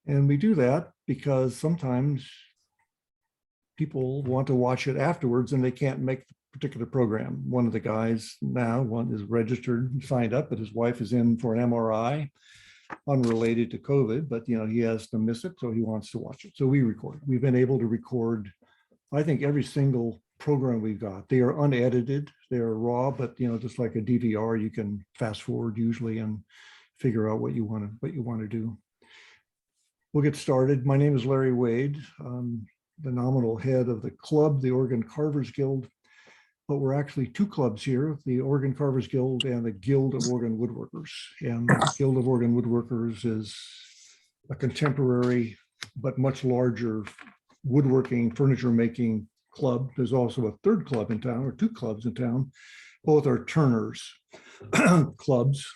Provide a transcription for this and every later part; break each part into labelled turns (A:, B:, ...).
A: And we do that because sometimes people want to watch it afterwards and they can't make the particular program. One of the guys now, one is registered and signed up, but his wife is in for an MRI unrelated to COVID, but he has to miss it, so he wants to watch it. So we record. We've been able to record, I think, every single program we've got. They are unedited, they are raw, but just like a DVR, you can fast forward usually and figure out what you want to do. We'll get started. My name is Larry Wade. I'm the nominal head of the club, the Oregon Carvers Guild, but we're actually two clubs here, the Oregon Carvers Guild and the Guild of Oregon Woodworkers. And the Guild of Oregon Woodworkers is a contemporary but much larger woodworking, furniture making club. There's also a third club in town, or two clubs in town. Both are Turners clubs,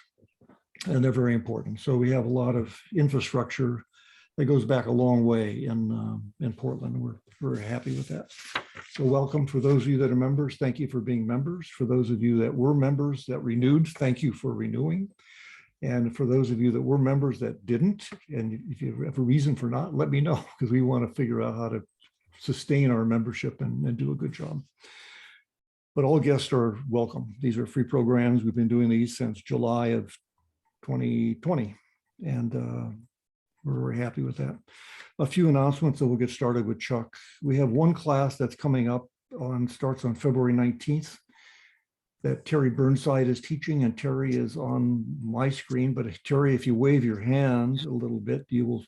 A: and they're very important. So we have a lot of infrastructure that goes back a long way in Portland. We're very happy with that. So welcome. For those of you that are members, thank you for being members. For those of you that were members that renewed, thank you for renewing. And for those of you that were members that didn't, and if you have a reason for not, let me know, because we want to figure out how to sustain our membership and do a good job. But all guests are welcome. These are free programs. We've been doing these since July of 2020. And we're very happy with that. A few announcements, and we'll get started with Chuck. We have one class that's coming up starts on February 19th that Terry Burnside is teaching, and Terry is on my screen. But Terry, if you wave your hand a little bit, people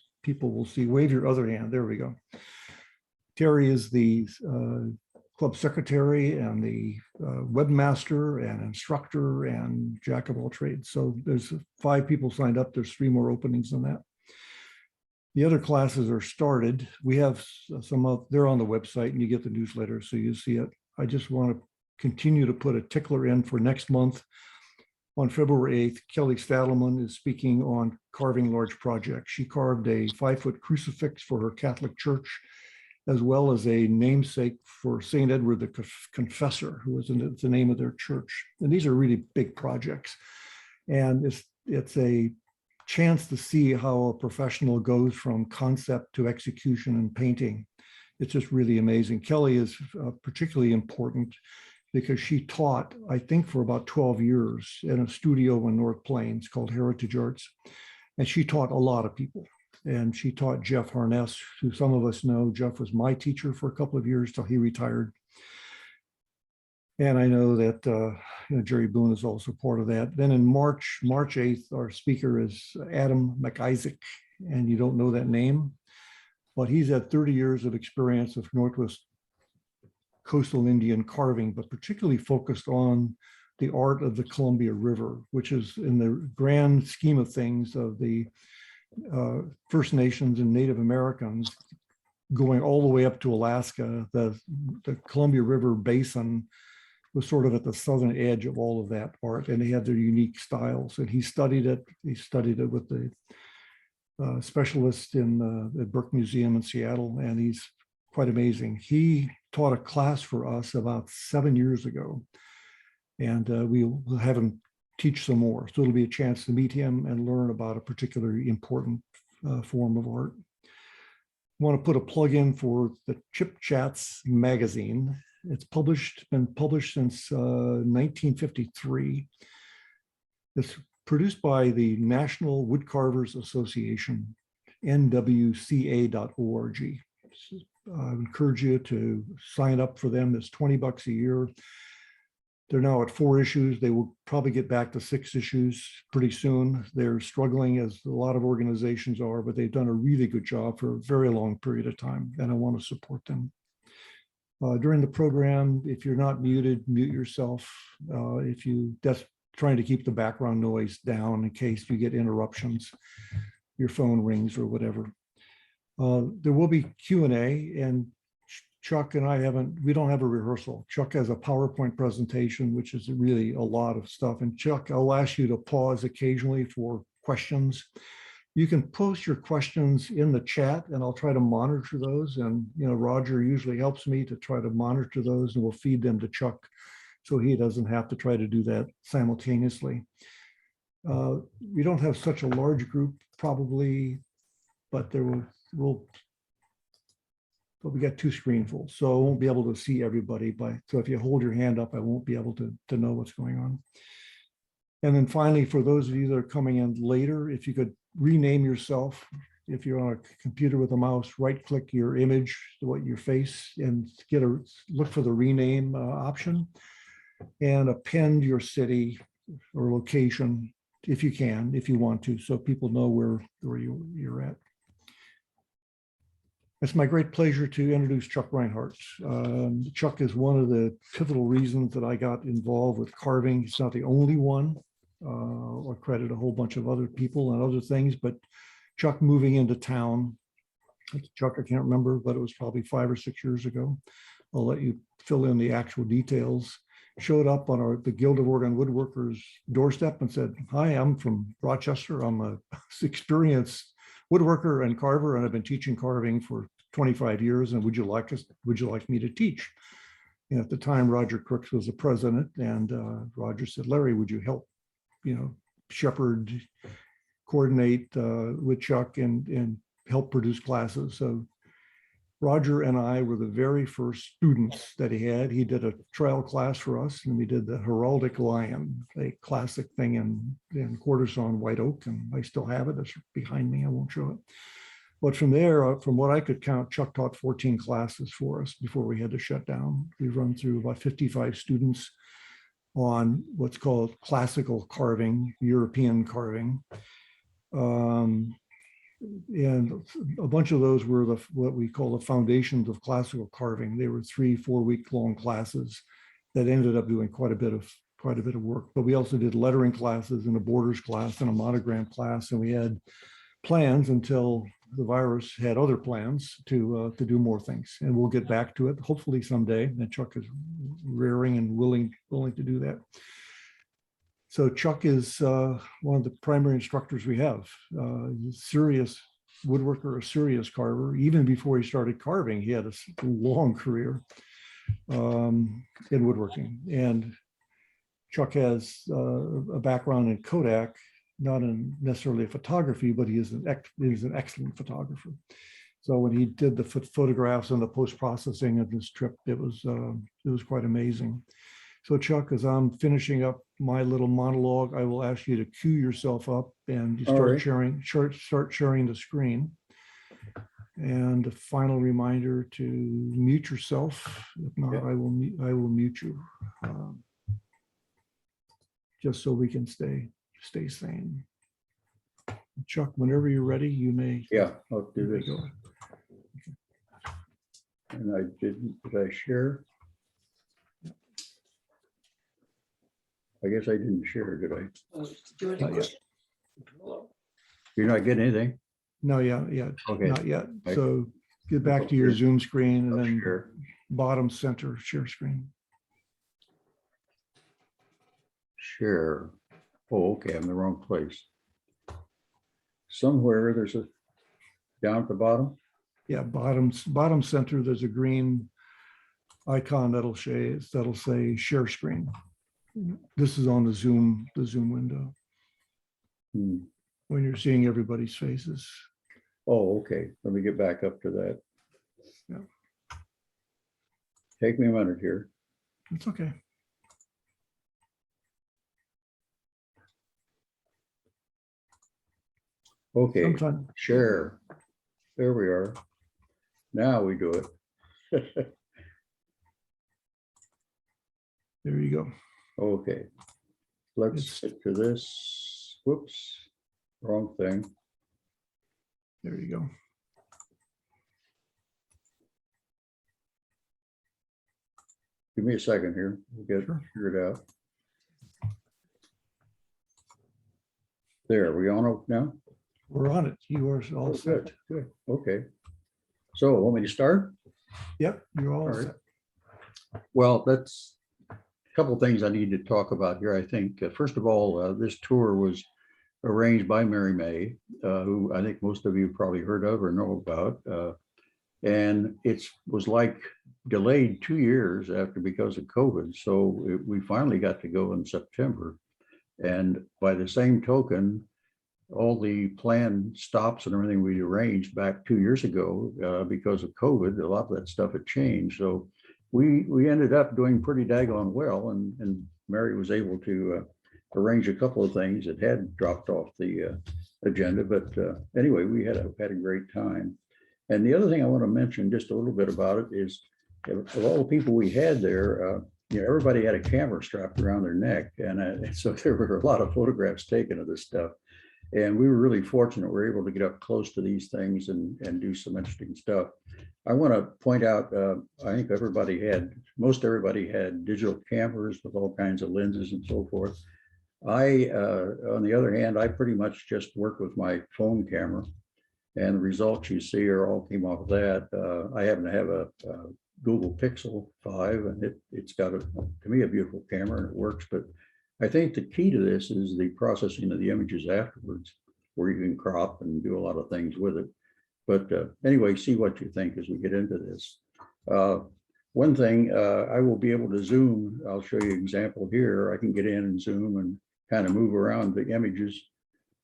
A: will see. Wave your other hand. There we go. Terry is the club secretary and the webmaster and instructor and jack of all trades. So there's 5 people signed up. There's 3 more openings than that. The other classes are started. We have some of, they're on the website and you get the newsletter, so you see it. I just want to continue to put a tickler in for next month. On February 8th, Kelly Stadelman is speaking on carving large projects. She carved a 5-foot crucifix for her Catholic church, as well as a namesake for St. Edward the Confessor, who was the name of their church. And these are really big projects. And it's a chance to see how a professional goes from concept to execution and painting. It's just really amazing. Kelly is particularly important because she taught, I think, for about 12 years in a studio in North Plains called Heritage Arts. And she taught a lot of people. And she taught Jeff Harness, who some of us know. Jeff was my teacher for a couple of years till he retired. And I know that Jerry Boone is also part of that. Then in March 8th, our speaker is Adam McIsaac, and you don't know that name, but he's had 30 years of experience of Northwest coastal Indian carving, but particularly focused on the art of the Columbia River, which is in the grand scheme of things of the First Nations and Native Americans going all the way up to Alaska. The Columbia River Basin was sort of at the southern edge of all of that art, and they had their unique styles. And he studied it. He studied it with the specialist in the Burke Museum in Seattle, and he's quite amazing. He taught a class for us about 7 years ago, and we'll have him teach some more. So it'll be a chance to meet him and learn about a particularly important form of art. I want to put a plug in for the Chip Chats magazine. It's been published since 1953. It's produced by the National Woodcarvers Association, nwca.org. I encourage you to sign up for them. It's $20 a year. They're now at 4 issues. They will probably get back to 6 issues pretty soon. They're struggling, as a lot of organizations are, but they've done a really good job for a very long period of time, and I want to support them. During the program, if you're not muted, mute yourself. That's trying to keep the background noise down in case you get interruptions, your phone rings or whatever. There will be Q&A, and Chuck and we don't have a rehearsal. Chuck has a PowerPoint presentation, which is really a lot of stuff. And Chuck, I'll ask you to pause occasionally for questions. You can post your questions in the chat and I'll try to monitor those. And Roger usually helps me to try to monitor those, and we'll feed them to Chuck so he doesn't have to try to do that simultaneously. We don't have such a large group, probably but but we got 2 screenfuls, so I won't be able to see everybody. So if you hold your hand up, I won't be able to know what's going on. And then finally, for those of you that are coming in later, if you could rename yourself. If you're on a computer with a mouse, right-click your image, your face, and look for the rename option, and append your city or location if you can, if you want to, so people know where you're at. It's my great pleasure to introduce Chuck Rinehart. Chuck is one of the pivotal reasons that I got involved with carving. He's not the only one. I credit a whole bunch of other people and other things, but Chuck moving into town, Chuck, I can't remember, but it was probably 5 or 6 years ago. I'll let you fill in the actual details. Showed up on the Guild of Oregon Woodworkers doorstep and said, "Hi, I'm from Rochester. I'm an experienced woodworker and carver, and I've been teaching carving for 25 years. And would you like me to teach?" And at the time, Roger Crooks was the president, and Roger said, "Larry, would you help, shepherd, coordinate with Chuck and help produce classes?" So Roger and I were the very first students that he had. He did a trial class for us, and we did the Heraldic Lion, a classic thing in quarter sawn white oak, and I still have it. It's behind me. I won't show it. But from there, from what I could count, Chuck taught 14 classes for us before we had to shut down. We run through about 55 students on what's called classical carving, European carving. And a bunch of those were what we call the foundations of classical carving. They were 3-4 week long classes that ended up doing quite a bit of work. But we also did lettering classes and a borders class and a monogram class, and we had plans until the virus had other plans to do more things. And we'll get back to it hopefully someday. And Chuck is raring and willing to do that. So Chuck is one of the primary instructors we have. He's a serious woodworker, a serious carver. Even before he started carving, he had a long career in woodworking. And Chuck has a background in Kodak, not in necessarily photography, but he is an excellent photographer. So when he did the photographs and the post-processing of this trip, it was quite amazing. So Chuck, as I'm finishing up my little monologue, I will ask you to cue yourself up and you start sharing the screen. And a final reminder to mute yourself. If not, I will mute you, just so we can stay sane. Chuck, whenever you're ready, you may.
B: Yeah, I'll do this.
A: Go.
B: And did I share? I guess I didn't share, did I?
A: Not yet.
B: You're not getting anything?
A: No, yeah,
B: Okay.
A: not yet. So get back to your Zoom screen and then
B: Sure.
A: bottom center share screen.
B: Share. Oh, okay, I'm in the wrong place. Somewhere there's a down at the bottom.
A: Yeah, bottom center, there's a green icon that'll say share screen. This is on the Zoom window. When you're seeing everybody's faces.
B: Oh, okay. Let me get back up to that.
A: Yeah.
B: Take me a minute here.
A: It's okay.
B: Okay,
A: Sometime.
B: share. There we are. Now we do it.
A: There you go.
B: Okay, let's get to this. Whoops, wrong thing.
A: There you go.
B: Give me a second here. We'll get figured out. There, we on it now?
A: We're on it. You are all set.
B: Good. Okay. So want me to start?
A: Yep, you're all
B: right.
A: set.
B: Well, that's a couple of things I need to talk about here. I think, first of all, this tour was arranged by Mary May, who I think most of you probably heard of or know about. And it was like delayed 2 years because of COVID. So we finally got to go in September. And by the same token, all the planned stops and everything we arranged back 2 years ago because of COVID. A lot of that stuff had changed. So we ended up doing pretty daggone well, and Mary was able to arrange a couple of things that had dropped off the agenda. But anyway, we had a great time. And the other thing I want to mention just a little bit about it is, of all the people we had there, everybody had a camera strapped around their neck, and so there were a lot of photographs taken of this stuff. And we were really fortunate. We were able to get up close to these things and do some interesting stuff. I want to point out, I think most everybody had digital cameras with all kinds of lenses and so forth. On the other hand, I pretty much just worked with my phone camera, and the results you see all came off of that. I happen to have a Google Pixel 5, and it's got, to me, a beautiful camera, and it works. But I think the key to this is the processing of the images afterwards, where you can crop and do a lot of things with it. But anyway, see what you think as we get into this. One thing, I will be able to zoom. I'll show you an example here. I can get in and zoom and kind of move around the images.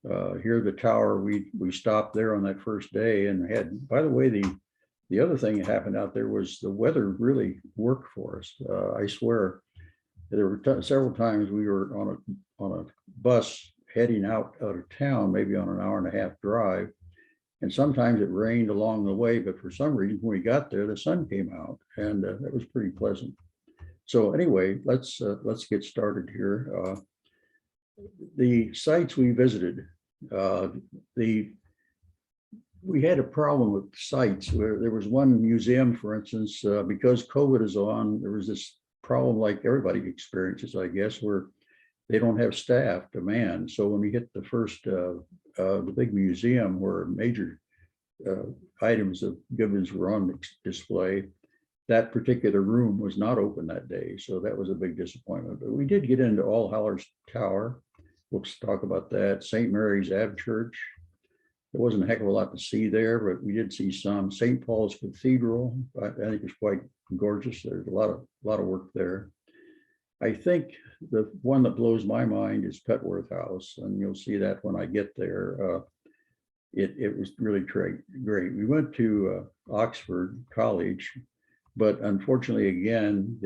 B: Here, the tower, we stopped there on that first day, and had, by the way, the other thing that happened out there was the weather really worked for us. I swear, there were several times we were on a bus heading out of town, maybe on an 1.5-hour drive, and sometimes it rained along the way. But for some reason, when we got there, the sun came out, and that was pretty pleasant. So anyway, let's get started here. The sites we visited, we had a problem with sites where there was one museum, for instance, because COVID is on, there was this problem like everybody experiences, I guess, where they don't have staff to man. So when we hit the first, the big museum where major items of Gibbons were on display, that particular room was not open that day. So that was a big disappointment. But we did get into All Hallows Tower. We'll talk about that. St. Mary's Ave Church. There wasn't a heck of a lot to see there, but we did see some. St. Paul's Cathedral, I think it was quite gorgeous. There's a lot of work there. I think the one that blows my mind is Petworth House, and you'll see that when I get there. It was really great. We went to Oxford College, but unfortunately, again,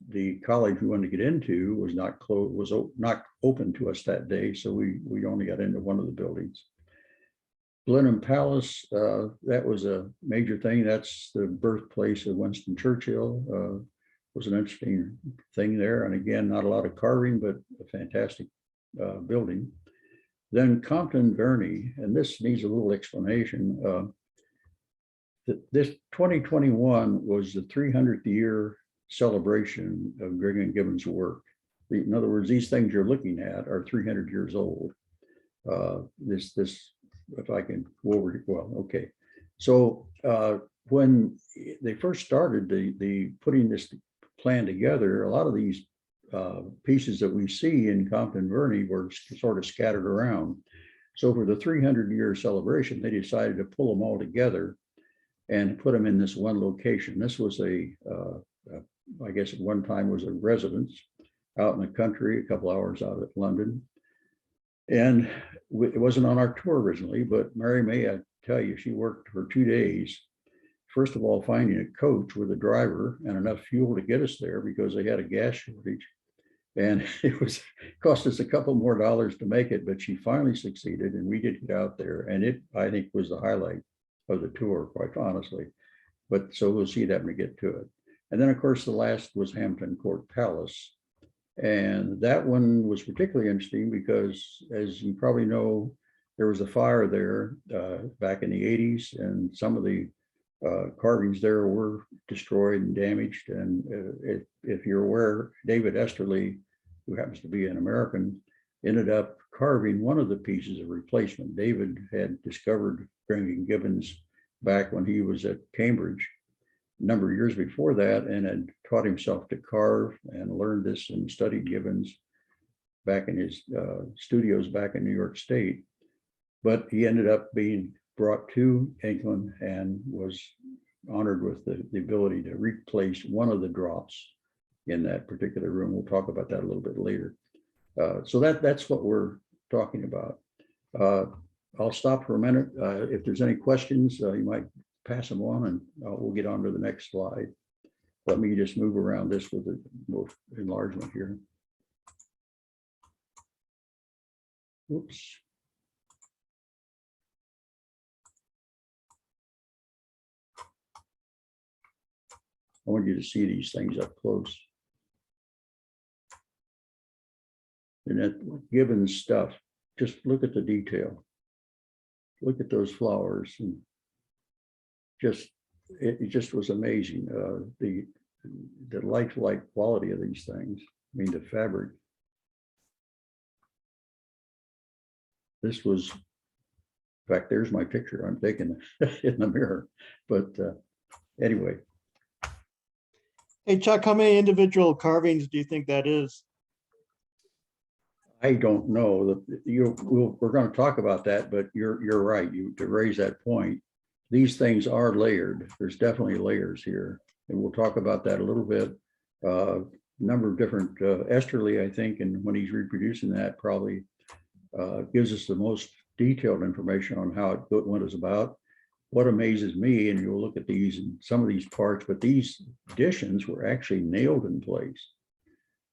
B: the college we wanted to get into was not open to us that day, so we only got into one of the buildings. Blenheim Palace, that was a major thing. That's the birthplace of Winston Churchill. Was an interesting thing there, and again, not a lot of carving, but a fantastic building. Then Compton Verney, and this needs a little explanation. This 2021 was the 300th year celebration of Grinling Gibbons' work. In other words, these things you're looking at are 300 years old. If I can go over it, well, okay. So when they first started the putting this plan together, a lot of these pieces that we see in Compton Verney were sort of scattered around. So for the 300-year celebration, they decided to pull them all together and put them in this one location. This was I guess at one time was a residence out in the country, a couple hours out of London. And it wasn't on our tour originally, but Mary May, I tell you, she worked for 2 days. First of all, finding a coach with a driver and enough fuel to get us there because they had a gas shortage. And it cost us a couple more dollars to make it, but she finally succeeded, and we did get out there. And it, I think, was the highlight of the tour, quite honestly. But so we'll see that when we get to it. And then, of course, the last was Hampton Court Palace. And that one was particularly interesting because, as you probably know, there was a fire there back in the 80s, and some of the carvings there were destroyed and damaged. And if you're aware, David Esterly, who happens to be an American, ended up carving one of the pieces of replacement. David had discovered Grinling Gibbons back when he was at Cambridge a number of years before that, and had taught himself to carve and learned this and studied Gibbons back in his studios back in New York State. But he ended up being brought to England and was honored with the ability to replace one of the drops in that particular room. We'll talk about that a little bit later. So that's what we're talking about. I'll stop for a minute. If there's any questions, you might pass them on and we'll get on to the next slide. Let me just move around this with the enlargement here. Oops. I want you to see these things up close. And that Gibbons stuff, just look at the detail. Look at those flowers and it just was amazing. The lifelike quality of these things. I mean, the fabric. This was, in fact, there's my picture I'm taking in the mirror. But anyway.
C: Hey, Chuck, how many individual carvings do you think that is?
B: I don't know. We're going to talk about that, but you're right. To raise that point, these things are layered. There's definitely layers here, and we'll talk about that a little bit. Number of different Esterly, I think, and when he's reproducing that, probably gives us the most detailed information on how it what it's about. What amazes me, and you'll look at these and some of these parts, but these additions were actually nailed in place.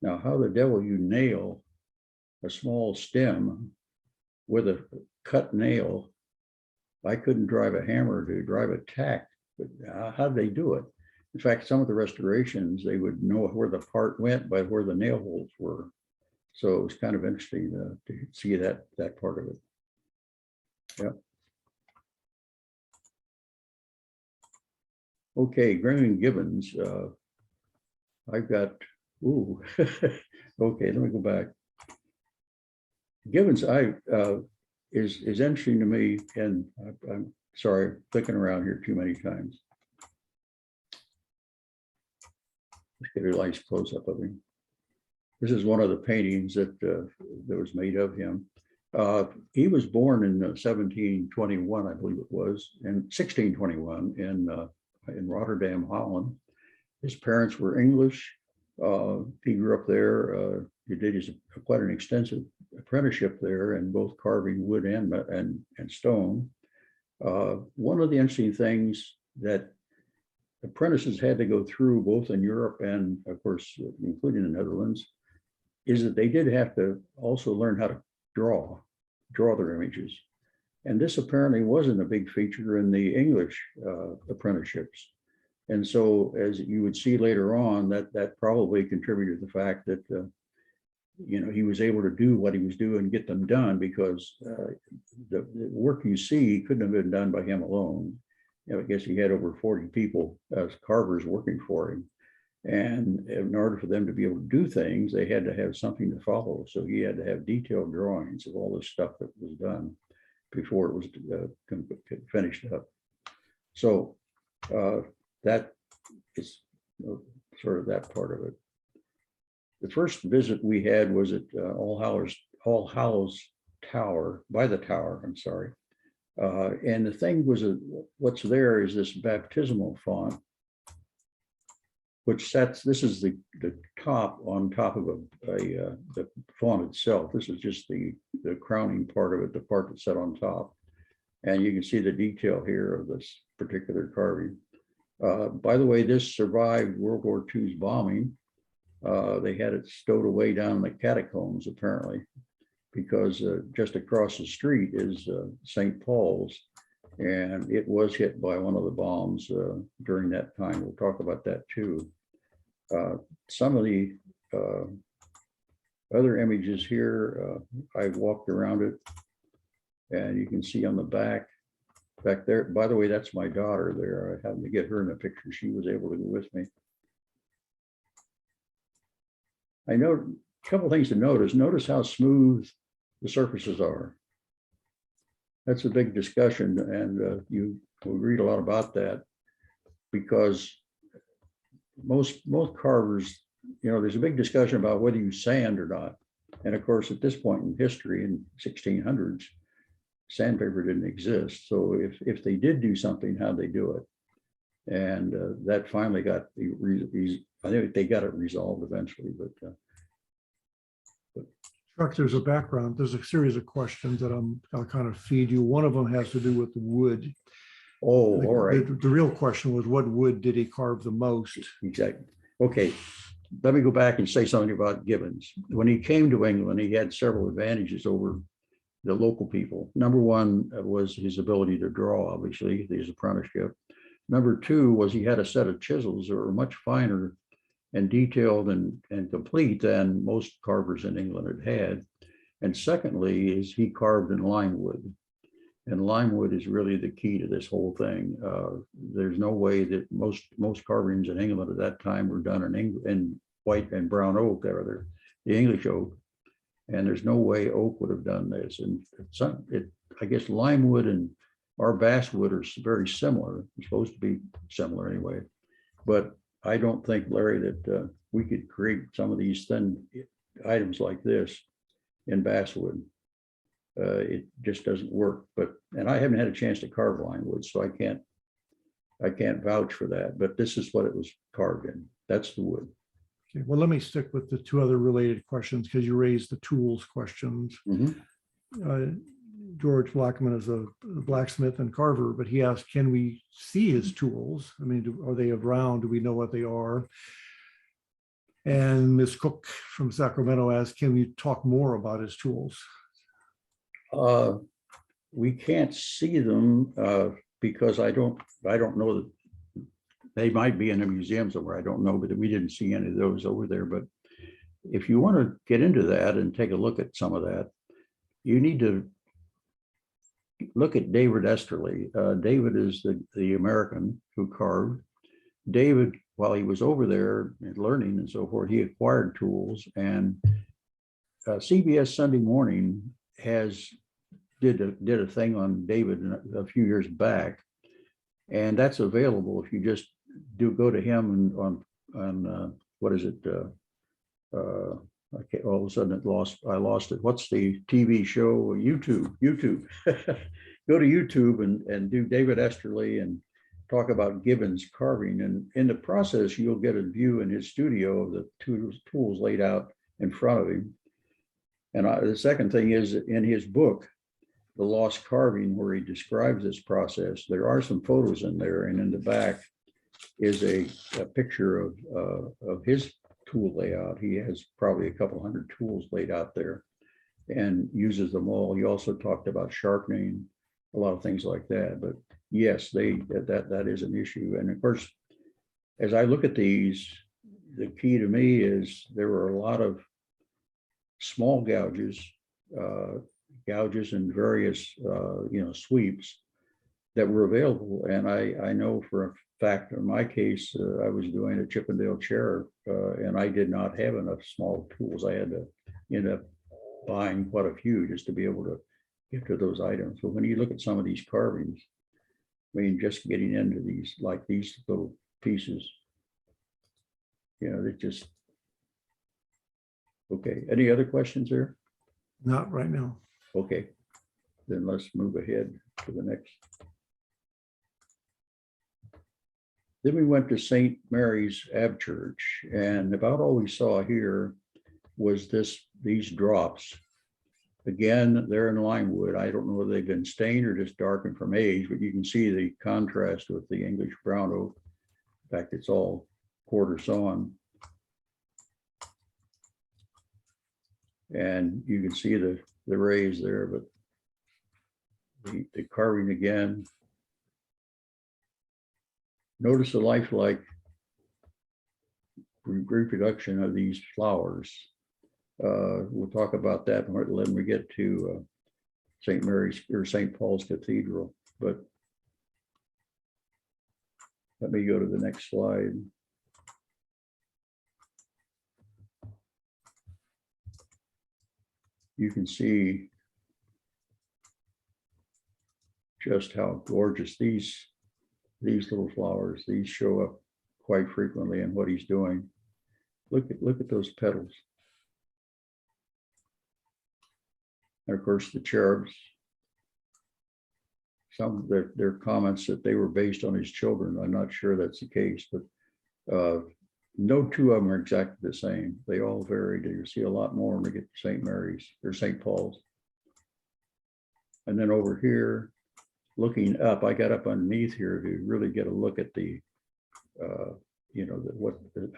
B: Now, how the devil you nail a small stem with a cut nail? I couldn't drive a hammer to drive a tack, but how did they do it? In fact, some of the restorations, they would know where the part went by where the nail holes were. So it was kind of interesting to see that part of it. Yeah. Okay, Grinling Gibbons. I've got, ooh, okay, let me go back. Gibbons is interesting to me, and I'm sorry, clicking around here too many times. Let's get a nice close up of him. This is one of the paintings that was made of him. He was born in 1721, I believe it was, in 1621 in Rotterdam, Holland. His parents were English. He grew up there. He did quite an extensive apprenticeship there in both carving wood and stone. One of the interesting things that apprentices had to go through both in Europe and, of course, including the Netherlands, is that they did have to also learn how to draw their images. And this apparently wasn't a big feature in the English apprenticeships. And so, as you would see later on, that probably contributed to the fact that he was able to do what he was doing and get them done, because the work you see couldn't have been done by him alone. I guess he had over 40 people as carvers working for him. And in order for them to be able to do things, they had to have something to follow. So he had to have detailed drawings of all the stuff that was done before it was finished up. So that is sort of that part of it. The first visit we had was at All Hallows Tower, by the Tower, I'm sorry. And the thing was, what's there is this baptismal font, which this is the top on top of the font itself. This is just the crowning part of it, the part that's set on top. And you can see the detail here of this particular carving. By the way, this survived World War II's bombing. They had it stowed away down in the catacombs, apparently, because just across the street is St. Paul's, and it was hit by one of the bombs during that time. We'll talk about that too. Some of the other images here, I've walked around it, and you can see on the back there, by the way, that's my daughter there. I happened to get her in the picture. She was able to go with me. I know a couple of things to notice. Notice how smooth the surfaces are. That's a big discussion, and you will read a lot about that, because most carvers, there's a big discussion about whether you sand or not. And of course, at this point in history, in 1600s, sandpaper didn't exist. So if they did do something, how'd they do it? And that finally got I think they got it resolved eventually, but
A: Chuck, there's a background. There's a series of questions that I'll kind of feed you. One of them has to do with wood.
B: Oh, all right.
A: The real question was, what wood did he carve the most?
B: Exactly. Okay. Let me go back and say something about Gibbons. When he came to England, he had several advantages over the local people. Number one was his ability to draw, obviously, his apprenticeship. Number two was he had a set of chisels that were much finer and detailed and complete than most carvers in England had. And secondly, is he carved in lime wood. And lime wood is really the key to this whole thing. There's no way that most carvings in England at that time were done in white and brown oak, or the English oak. And there's no way oak would have done this. And I guess lime wood and our basswood are very similar. It's supposed to be similar anyway. But I don't think, Larry, that we could create some of these thin items like this in basswood. It just doesn't work. And I haven't had a chance to carve lime wood, so I can't vouch for that. But this is what it was carved in. That's the wood.
A: Okay, well, let me stick with the two other related questions because you raised the tools questions. George Blackman is a blacksmith and carver, but he asked, can we see his tools? I mean, are they around? Do we know what they are? And Ms. Cook from Sacramento asked, can we talk more about his tools?
B: We can't see them because I don't know that they might be in a museum somewhere. I don't know, but we didn't see any of those over there. But if you want to get into that and take a look at some of that, you need to look at David Esterly. David is the American who carved. David, while he was over there and learning and so forth, he acquired tools. And CBS Sunday Morning did a thing on David a few years back, and that's available if you just go to him and on what is it? I can't, all of a sudden I lost it. What's the TV show? YouTube. Go to YouTube and do David Esterly and talk about Gibbons carving. And in the process, you'll get a view in his studio of the tools laid out in front of him. And the second thing is, in his book, The Lost Carving, where he describes this process, there are some photos in there, and in the back is a picture of his tool layout. He has probably a couple hundred tools laid out there and uses them all. He also talked about sharpening, a lot of things like that. But yes, that is an issue. And of course, as I look at these, the key to me is there were a lot of small gouges in various sweeps that were available. And I know for a fact, in my case, I was doing a Chippendale chair and I did not have enough small tools. I had to end up buying quite a few just to be able to get to those items. But when you look at some of these carvings, I mean, just getting into these, like these little pieces, they just, okay. Any other questions there?
A: Not right now.
B: Okay, then let's move ahead to the next. Then we went to St. Mary's Ab Church, and about all we saw here was these drops. Again, they're in lime wood. I don't know whether they've been stained or just darkened from age, but you can see the contrast with the English brown oak. In fact, it's all quarter sawn. And you can see the rays there, but the carving again. Notice the lifelike reproduction of these flowers. We'll talk about that when we get to St. Mary's or St. Paul's Cathedral. But let me go to the next slide. You can see just how gorgeous these little flowers, these show up quite frequently in what he's doing. Look at those petals. And of course, the cherubs, some of their comments that they were based on his children. I'm not sure that's the case, but no two of them are exactly the same. They all vary. You see a lot more when we get to St. Mary's or St. Paul's. And then over here, looking up, I got up underneath here to really get a look at the,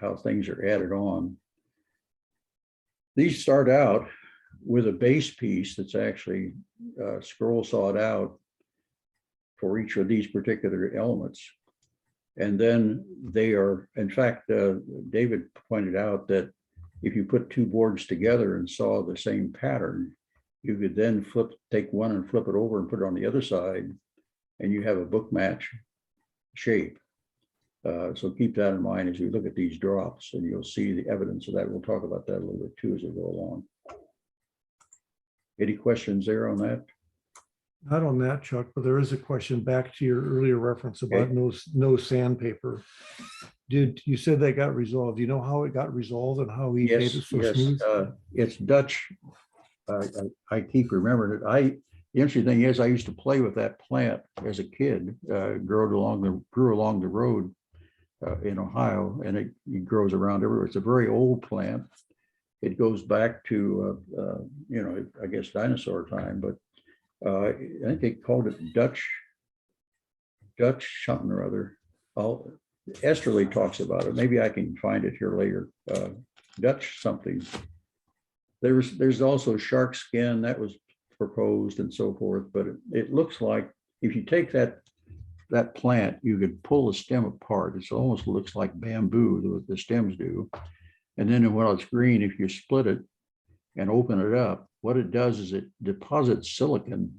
B: how things are added on. These start out with a base piece that's actually scroll sawed out for each of these particular elements. And then they are, in fact, David pointed out that if you put two boards together and saw the same pattern, you could then take one and flip it over and put it on the other side, and you have a book match shape. So keep that in mind as you look at these drops, and you'll see the evidence of that. We'll talk about that a little bit too as we go along. Any questions there on that?
A: Not on that, Chuck, but there is a question back to your earlier reference about no sandpaper. You said that got resolved? Do you know how it got resolved and how he made it so smooth?
B: It's Dutch. I keep remembering it. The interesting thing is I used to play with that plant as a kid, grew along the road in Ohio, and it grows around everywhere. It's a very old plant. It goes back to, I guess dinosaur time, but I think they called it Dutch something or other. Esterly talks about it. Maybe I can find it here later. Dutch something. There's also shark skin that was proposed and so forth, but it looks like if you take that plant, you could pull the stem apart. It almost looks like bamboo, the stems do. And then while it's green, if you split it and open it up, what it does is it deposits silicon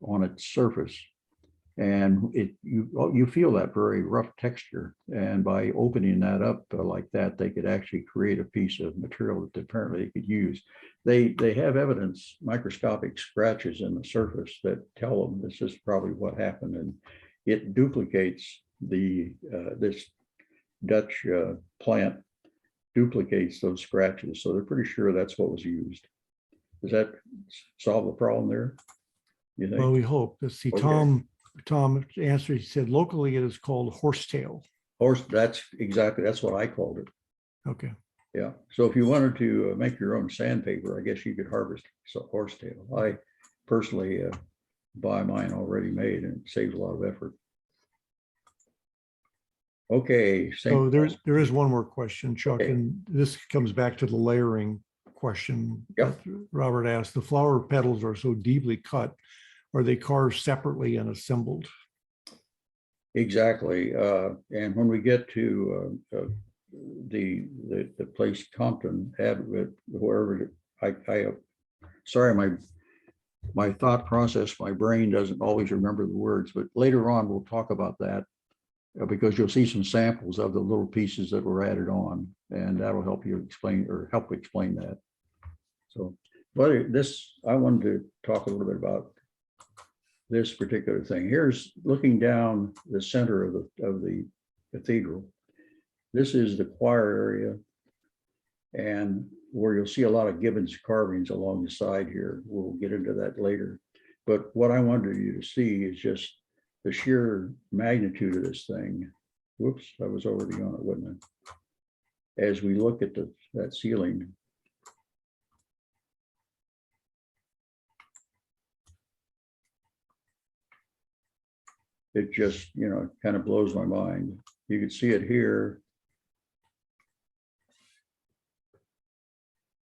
B: on its surface, and you feel that very rough texture. And by opening that up like that, they could actually create a piece of material that apparently they could use. They have evidence, microscopic scratches in the surface that tell them this is probably what happened, and it duplicates this Dutch plant duplicates those scratches. So they're pretty sure that's what was used. Does that solve the problem there? You think?
A: Well, we hope. Let's see,
B: Okay.
A: Tom answered, he said locally it is called horsetail.
B: That's what I called it.
A: Okay.
B: Yeah. So if you wanted to make your own sandpaper, I guess you could harvest horsetail. I personally buy mine already made, and it saves a lot of effort. Okay.
A: So there is one more question, Chuck,
B: Okay.
A: and this comes back to the layering question
B: Yep.
A: that Robert asked. The flower petals are so deeply cut. Are they carved separately and assembled?
B: Exactly. And when we get to the place Compton, wherever sorry, my thought process, my brain doesn't always remember the words, but later on we'll talk about that because you'll see some samples of the little pieces that were added on, and that'll help you explain that. So, but I wanted to talk a little bit about this particular thing. Here's looking down the center of the cathedral. This is the choir area, and where you'll see a lot of Gibbons carvings along the side here. We'll get into that later. But what I wanted you to see is just the sheer magnitude of this thing. Whoops, I was already on it, wasn't I? As we look at that ceiling. It just, kind of blows my mind. You can see it here.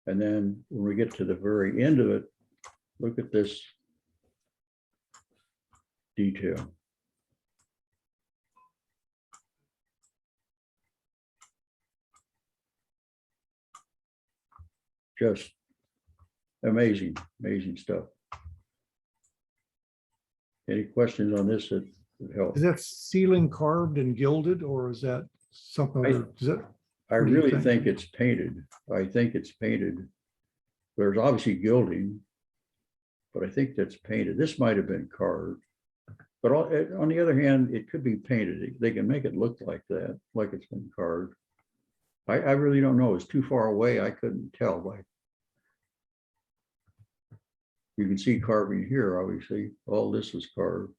B: And then when we get to the very end of it, look at this detail. Just amazing, amazing stuff. Any questions on this that would help?
A: Is that ceiling carved and gilded, or is that something?
B: I
A: What do you
B: really
A: think?
B: think it's painted. I think it's painted. There's obviously gilding, but I think that's painted. This might have been carved. But on the other hand, it could be painted. They can make it look like that, like it's been carved. I really don't know. It's too far away. I couldn't tell. You can see carving here, obviously. All this was carved.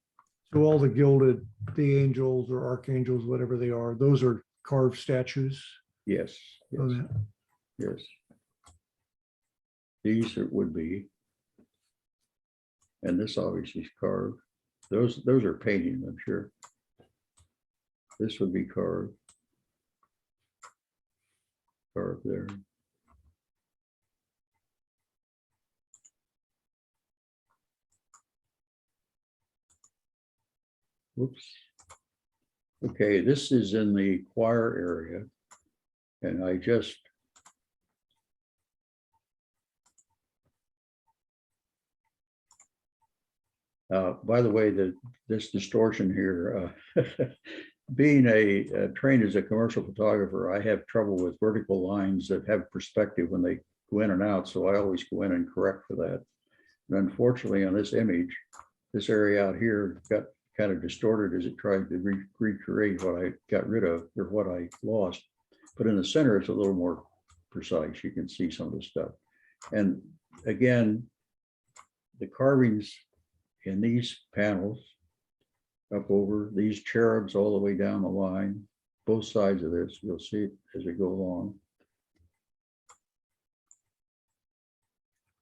A: So all the gilded, the angels or archangels, whatever they are, those are carved statues.
B: Yes,
A: Oh,
B: yes,
A: that-
B: yes. These would be. And this obviously is carved. Those are painting, I'm sure. This would be carved. Carved there. Whoops. Okay, this is in the choir area. And I just. By the way, this distortion here, being trained as a commercial photographer, I have trouble with vertical lines that have perspective when they go in and out. So I always go in and correct for that. And unfortunately, on this image, this area out here got kind of distorted as it tried to recreate what I got rid of or what I lost. But in the center, it's a little more precise. You can see some of the stuff. And again, the carvings in these panels up over these cherubs all the way down the line, both sides of this, you'll see it as we go along.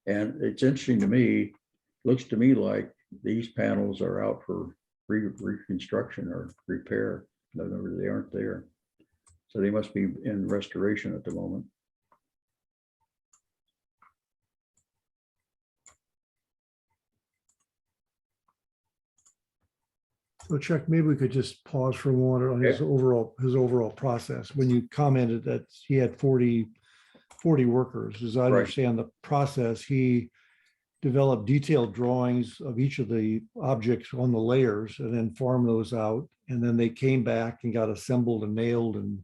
B: And it's interesting to me, looks to me like these panels are out for reconstruction or repair. In other words, they aren't there. So they must be in restoration at the moment.
A: So Chuck, maybe we could just pause for a moment on his overall process. When you commented that he had 40 workers, as I
B: Right.
A: understand the process, he developed detailed drawings of each of the objects on the layers and then farmed those out. And then they came back and got assembled and nailed and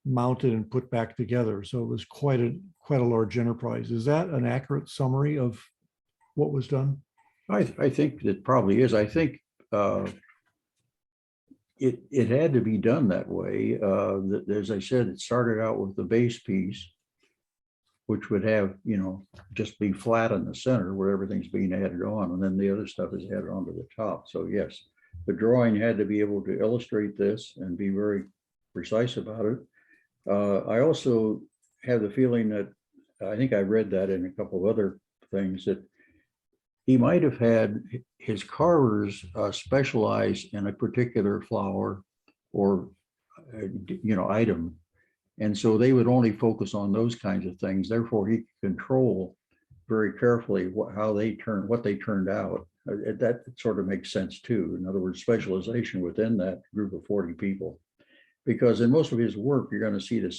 A: mounted and put back together. So it was quite a large enterprise. Is that an accurate summary of what was done?
B: I think it probably is. I think it had to be done that way. As I said, it started out with the base piece, which would have, just be flat in the center where everything's being added on, and then the other stuff is added onto the top. So yes, the drawing had to be able to illustrate this and be very precise about it. I also have the feeling that, I think I read that in a couple of other things, that he might have had his carvers specialize in a particular flower or, item. And so they would only focus on those kinds of things. Therefore, he could control very carefully what they turned out. That sort of makes sense too. In other words, specialization within that group of 40 people. Because in most of his work, you're going to see the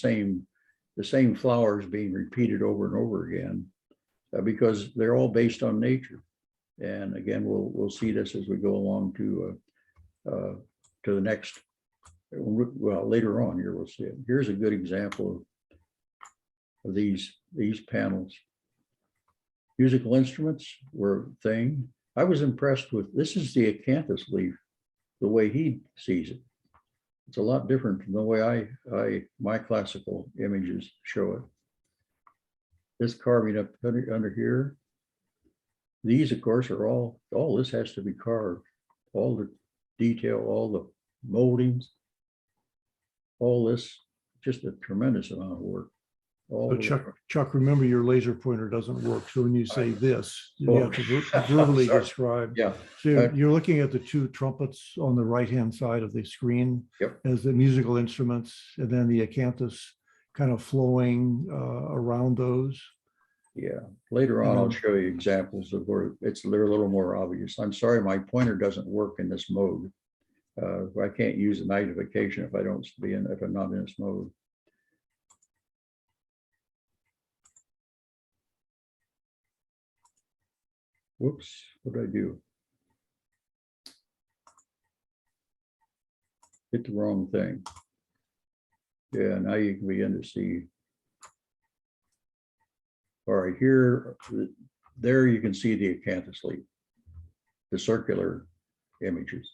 B: same flowers being repeated over and over again, because they're all based on nature. And again, we'll see this as we go along to the next. Well, later on here we'll see it. Here's a good example of these panels. Musical instruments were a thing. I was impressed with, this is the acanthus leaf, the way he sees it. It's a lot different from the way my classical images show it. This carving up under here. These, of course, are all this has to be carved. All the detail, all the moldings, all this, just a tremendous amount of work.
A: So Chuck, remember your laser pointer doesn't work. So when you say this, you have to verbally
B: Sorry.
A: describe.
B: Yeah.
A: So you're looking at the two trumpets on the right-hand side of the screen.
B: Yep.
A: As the musical instruments, and then the acanthus kind of flowing around those.
B: Yeah. Later on, I'll show you examples of where they're a little more obvious. I'm sorry, my pointer doesn't work in this mode. I can't use the magnification if I'm not in this mode. Whoops, what did I do? Hit the wrong thing. Yeah, now you can begin to see. All right, there you can see the acanthus leaf, the circular images.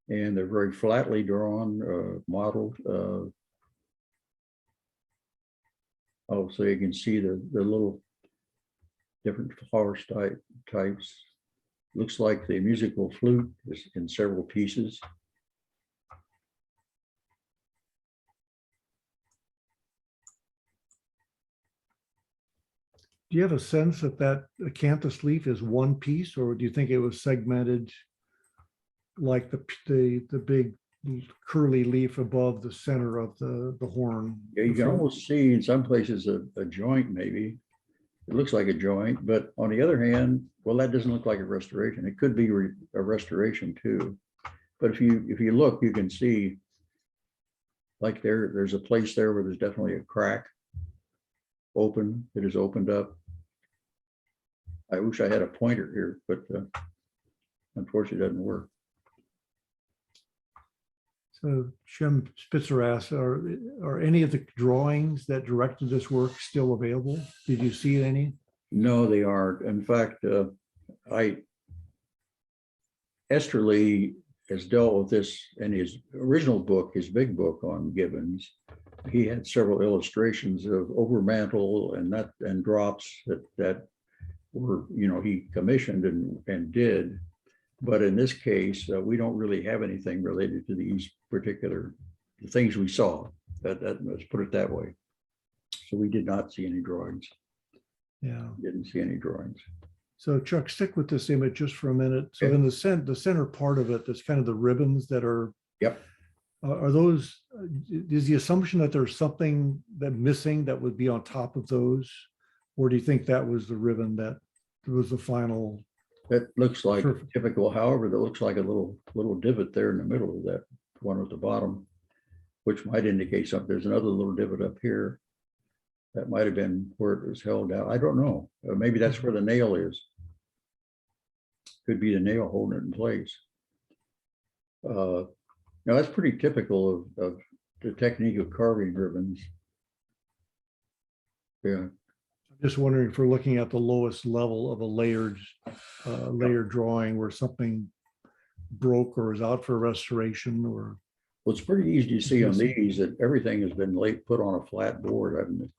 B: And they're very flatly drawn, modeled. So you can see the little different flower types. Looks like the musical flute is in several pieces.
A: Do you have a sense that that acanthus leaf is one piece, or do you think it was segmented like the big curly leaf above the center of the horn?
B: Yeah, you can almost see in some places a joint maybe. It looks like a joint, but on the other hand, well, that doesn't look like a restoration. It could be a restoration too. But if you look, you can see like there's a place there where there's definitely a crack open. It is opened up. I wish I had a pointer here, but unfortunately it doesn't work.
A: So Jim Spitzer asks, are any of the drawings that directed this work still available? Did you see any?
B: No, they aren't. In fact, Esterly has dealt with this in his original book, his big book on Gibbons. He had several illustrations of overmantle and drops that were, he commissioned and did. But in this case, we don't really have anything related to these particular things we saw. Let's put it that way. So we did not see any drawings.
A: Yeah.
B: Didn't see any drawings.
A: So Chuck, stick with this image just for a minute. So
B: Okay.
A: in the center part of it, there's kind of the ribbons that are.
B: Yep.
A: Are those, is the assumption that there's something that missing that would be on top of those? Or do you think that was the ribbon that was the final?
B: That looks like
A: Sure.
B: typical, however, that looks like a little divot there in the middle of that one at the bottom, which might indicate something. There's another little divot up here. That might have been where it was held down. I don't know. Maybe that's where the nail is. Could be the nail holding it in place. Now that's pretty typical of the technique of carving ribbons. Yeah.
A: Just wondering if we're looking at the lowest level of a layered drawing where something broke or is out for restoration, or.
B: Well, it's pretty easy to see on these that everything has been put on a flat board. I mean,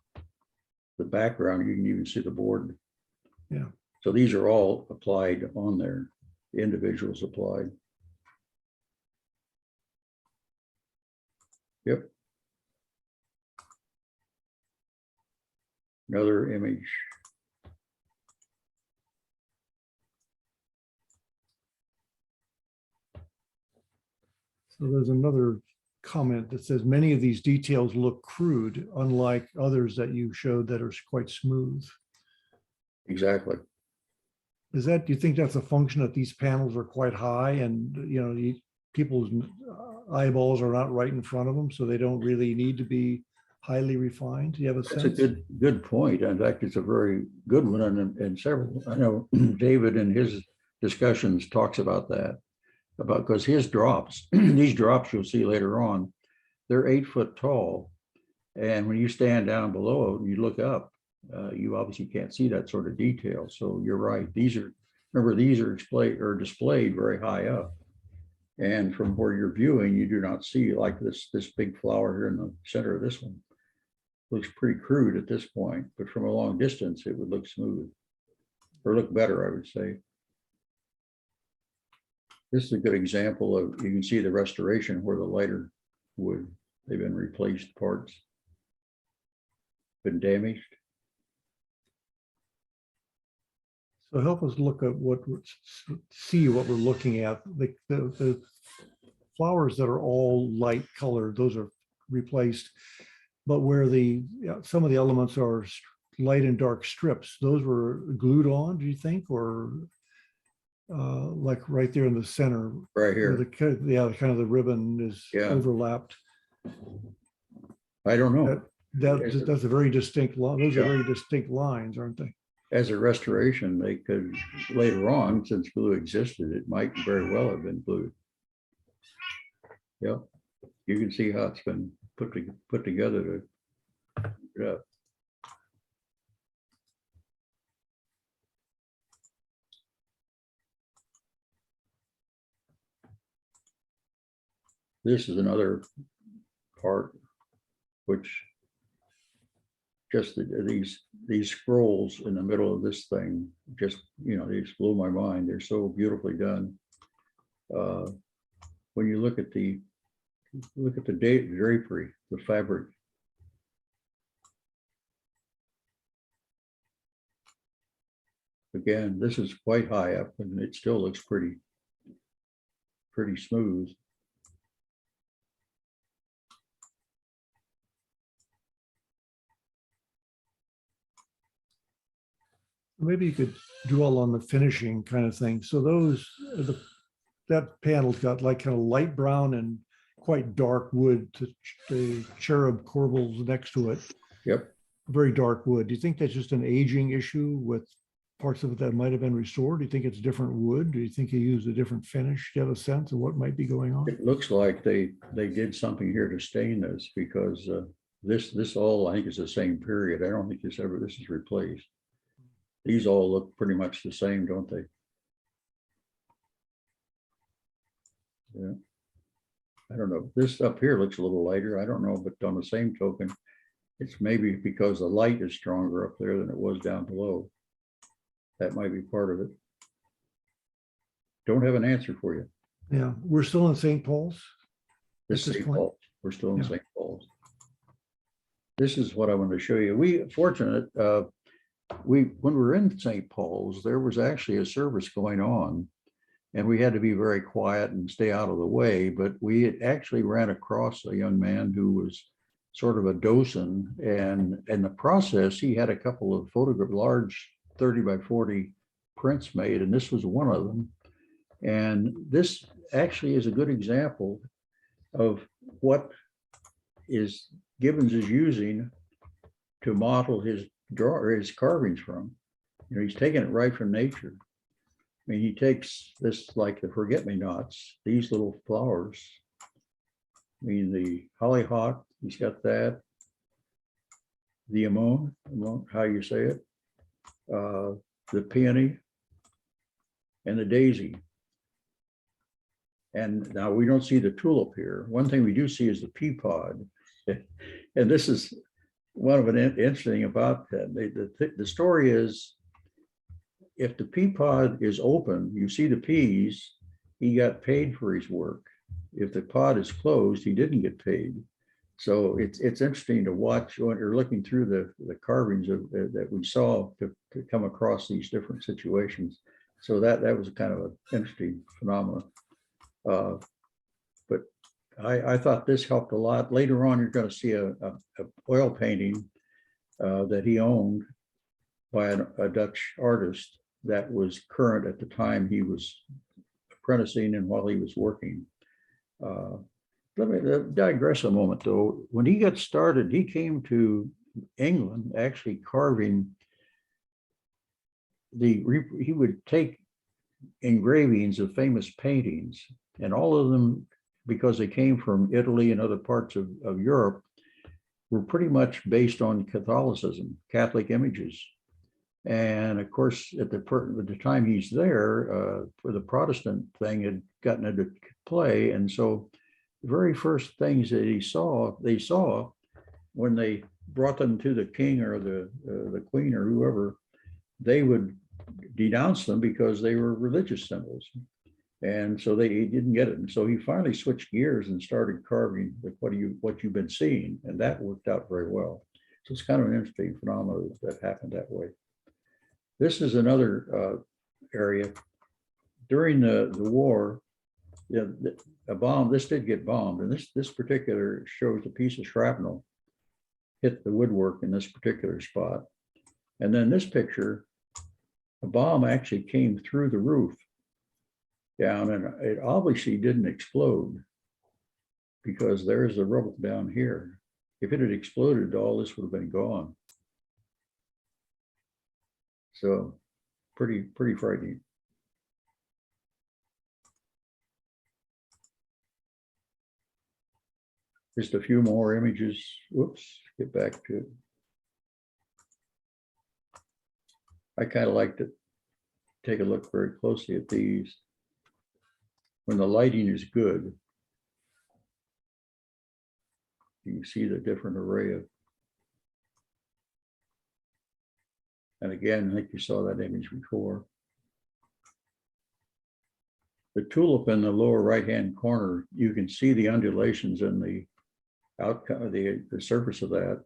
B: the background, you can even see the board.
A: Yeah.
B: So these are all applied on there, the individuals applied. Yep. Another image.
A: So there's another comment that says many of these details look crude, unlike others that you showed that are quite smooth.
B: Exactly.
A: Do you think that's a function that these panels are quite high and, people's eyeballs are not right in front of them, so they don't really need to be highly refined? Do you have a sense?
B: That's a good point. In fact, it's a very good one, and several. I know David in his discussions talks about that, because his drops, these drops you'll see later on, they're 8 foot tall, and when you stand down below and you look up, you obviously can't see that sort of detail. So you're right. These are displayed very high up. And from where you're viewing, you do not see like this big flower here in the center of this one. Looks pretty crude at this point, but from a long distance, it would look smooth or look better, I would say. This is a good example of, you can see the restoration where the lighter wood, they've been replaced parts, been damaged.
A: So help us look at see what we're looking at. The flowers that are all light colored, those are replaced. But where some of the elements are light and dark strips, those were glued on, do you think? Or like right there in the center?
B: Right here.
A: Kind of the ribbon is overlapped.
B: I don't know.
A: That's a very distinct line. Those are very distinct lines, aren't they?
B: As a restoration, they could later on, since glue existed, it might very well have been glued. Yeah, you can see how it's been put together to put it up. This is another part which just these scrolls in the middle of this thing, just, they just blew my mind. They're so beautifully done. When you look at the drapery, the fabric, Again, this is quite high up and it still looks pretty smooth.
A: Maybe you could dwell on the finishing kind of thing. So those, that panel's got like kind of light brown and quite dark wood to the cherub corbels next to it.
B: Yep.
A: Very dark wood. Do you think that's just an aging issue with parts of it that might have been restored? Do you think it's different wood? Do you think you used a different finish? Do you have a sense of what might be going on?
B: It looks like they did something here to stain this because this all I think is the same period. I don't think this is replaced. These all look pretty much the same, don't they? Yeah. I don't know. This up here looks a little lighter. I don't know, but on the same token, it's maybe because the light is stronger up there than it was down below. That might be part of it. Don't have an answer for you.
A: Yeah, we're still in St. Paul's.
B: This
A: At this
B: St.
A: point?
B: Paul's. We're still in
A: Yeah.
B: St. Paul's. This is what I wanted to show you. When we were in St. Paul's, there was actually a service going on and we had to be very quiet and stay out of the way, but we had actually ran across a young man who was sort of a docent, and in the process, he had a couple of large 30 by 40 prints made, and this was one of them. And this actually is a good example of what Gibbons is using to model his carvings from. You know, he's taking it right from nature. I mean, he takes this like the forget-me-nots, these little flowers. I mean, the hollyhock, he's got that. The amon, how you say it, the peony, and the daisy. And now we don't see the tulip here. One thing we do see is the pea pod. And this is one of an interesting about that. The story is, if the pea pod is open, you see the peas, he got paid for his work. If the pod is closed, he didn't get paid. So it's interesting to watch when you're looking through the carvings that we saw to come across these different situations. So that was kind of an interesting phenomenon. But I thought this helped a lot. Later on, you're going to see a oil painting that he owned by a Dutch artist that was current at the time he was apprenticing and while he was working. Let me digress a moment though. When he got started, he came to England actually carving he would take engravings of famous paintings, and all of them, because they came from Italy and other parts of Europe, were pretty much based on Catholicism, Catholic images. And of course, at the time he's there, for the Protestant thing had gotten into play. And so the very first things that they saw when they brought them to the king or the queen or whoever, they would denounce them because they were religious symbols. And so he didn't get it. And so he finally switched gears and started carving with what you've been seeing. And that worked out very well. So it's kind of an interesting phenomenon that happened that way. This is another area. During the war, a bomb, this did get bombed. And this particular shows a piece of shrapnel hit the woodwork in this particular spot. And then this picture, a bomb actually came through the roof down, and it obviously didn't explode because there's the rubble down here. If it had exploded, all this would have been gone. So pretty frightening. Just a few more images. Whoops, get back to it. I kind of like to take a look very closely at these. When the lighting is good, you can see the different array of. And again, I think you saw that image before. The tulip in the lower right-hand corner, you can see the undulations in the outcome, the surface of that.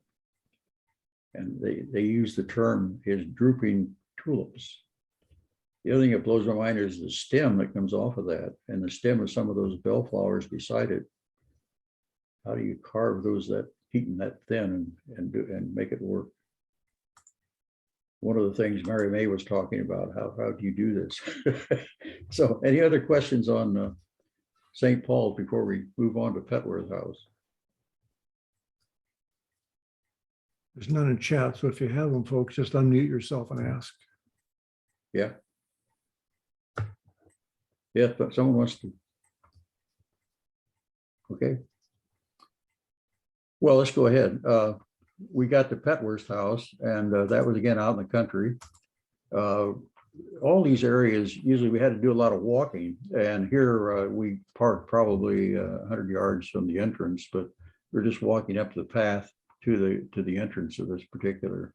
B: And they use the term is drooping tulips. The other thing that blows my mind is the stem that comes off of that, and the stem of some of those bellflowers beside it. How do you carve those that heating that thin and make it work? One of the things Mary May was talking about, how do you do this? So any other questions on St. Paul's before we move on to Petworth House?
A: There's none in chat, so if you have them, folks, just unmute yourself and ask.
B: Yeah. Yeah, but someone wants to. Okay. Well, let's go ahead. We got the Petworth House, and that was again out in the country. All these areas, usually we had to do a lot of walking, and here we parked probably 100 yards from the entrance, but we're just walking up the path to the entrance of this particular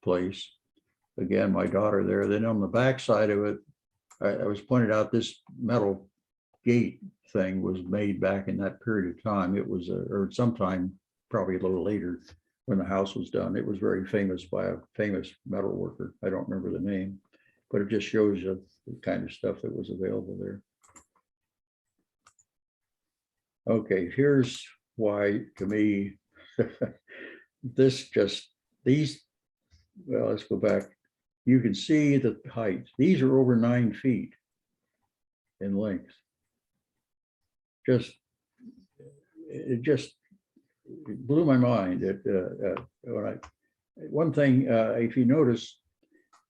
B: place. Again, my daughter there. Then on the back side of it, I was pointed out this metal gate thing was made back in that period of time. It was or sometime probably a little later when the house was done. It was very famous by a famous metal worker. I don't remember the name, but it just shows you the kind of stuff that was available there. Okay, here's why, to me, well, let's go back. You can see the height. These are over 9 feet in length. It just blew my mind. One thing, if you notice,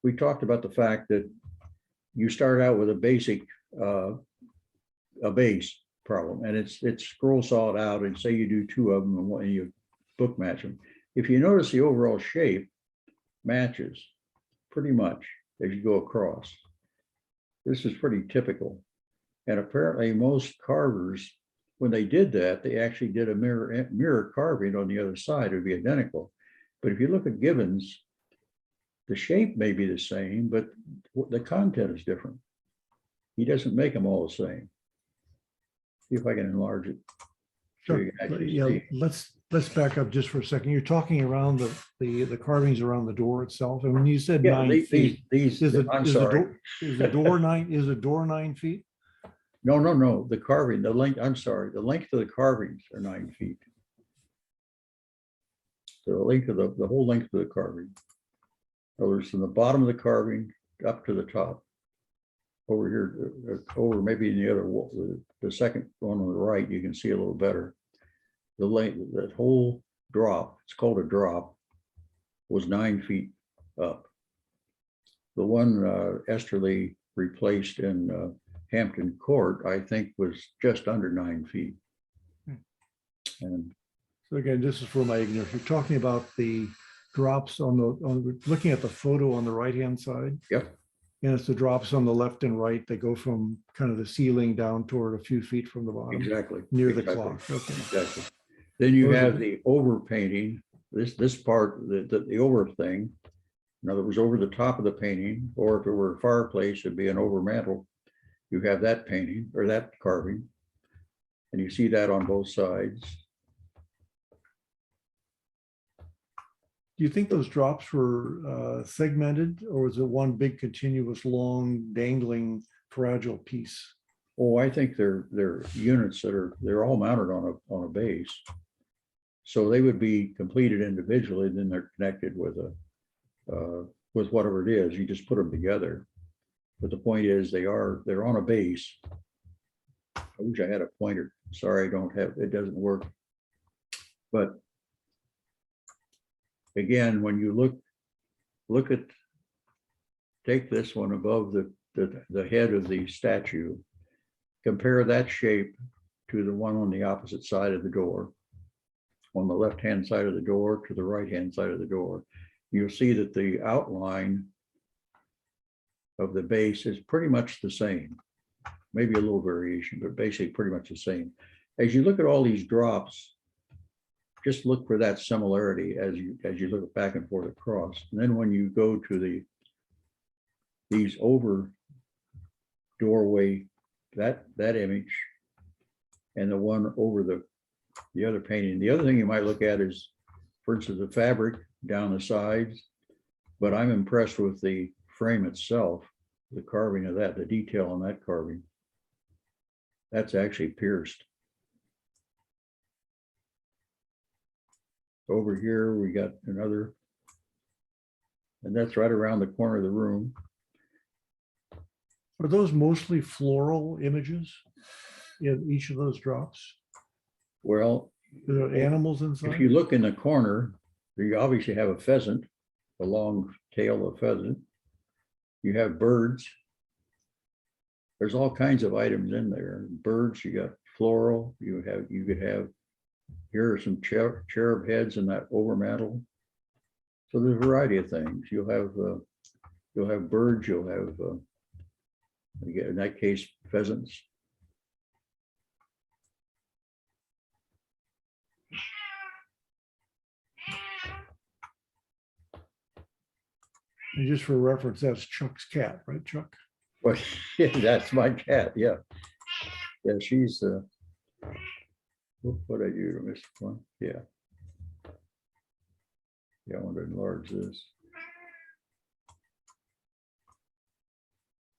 B: we talked about the fact that you start out with a basic, a base problem, and it's scroll sawed out, and say you do 2 of them and you book match them. If you notice, the overall shape matches pretty much as you go across. This is pretty typical. And apparently most carvers, when they did that, they actually did a mirror carving on the other side. It would be identical. But if you look at Gibbons, the shape may be the same, but the content is different. He doesn't make them all the same. See if I can enlarge it. So
A: Sure.
B: you can actually
A: Yeah,
B: see.
A: let's back up just for a second. You're talking around the carvings around the door itself, and when you said
B: Yeah,
A: 9 feet,
B: these, I'm
A: is
B: sorry.
A: the door 9 feet?
B: No, the carving, the length, I'm sorry, the length of the carvings are 9 feet. So the length of the whole length of the carving. In other words, from the bottom of the carving up to the top. Over here, over maybe in the other wall, the second one on the right, you can see a little better. The length, that whole drop, it's called a drop, was 9 feet up. The one Esterly replaced in Hampton Court, I think, was just under 9 feet. And
A: So again, this is for my ignorance. You're talking about the drops looking at the photo on the right-hand side.
B: yep,
A: And it's the drops on the left and right. They go from kind of the ceiling down toward a few feet from the bottom.
B: exactly.
A: Near the
B: exactly,
A: clock. Okay.
B: Exactly. Then you
A: Those are
B: have the over painting, this part, the over thing. In other words, over the top of the painting, or if it were a fireplace, it'd be an over mantle. You have that painting or that carving. And you see that on both sides.
A: Do you think those drops were segmented, or was it one big continuous long dangling fragile piece?
B: Oh, I think they're units they're all mounted on a base. So they would be completed individually, then they're connected with whatever it is. You just put them together. But the point is, they're on a base. I wish I had a pointer. Sorry, I don't have, it doesn't work. But again, when you look at, take this one above the head of the statue, compare that shape to the one on the opposite side of the door, on the left-hand side of the door to the right-hand side of the door. You'll see that the outline of the base is pretty much the same, maybe a little variation, but basically pretty much the same. As you look at all these drops, just look for that similarity as you look back and forth across. And then when you go to these over doorway, that image, and the one over the other painting. The other thing you might look at is, for instance, the fabric down the sides, but I'm impressed with the frame itself. the carving of that, the detail on that carving. That's actually pierced. Over here, we got another, and that's right around the corner of the room.
A: Are those mostly floral images in each of those drops?
B: Well,
A: Are there animals
B: if
A: inside?
B: you look in the corner, you obviously have a pheasant, a long tail of pheasant. You have birds. There's all kinds of items in there. Birds, you got floral, you could have, here are some cherub heads in that overmantel. So there's a variety of things. You'll have birds, you'll have, again, in that case, pheasants.
A: And just for reference, that's Chuck's cat, right, Chuck?
B: Well, yeah, that's my cat, yeah. Yeah, she's, what did I do to miss one? Yeah. Yeah, I want to enlarge this.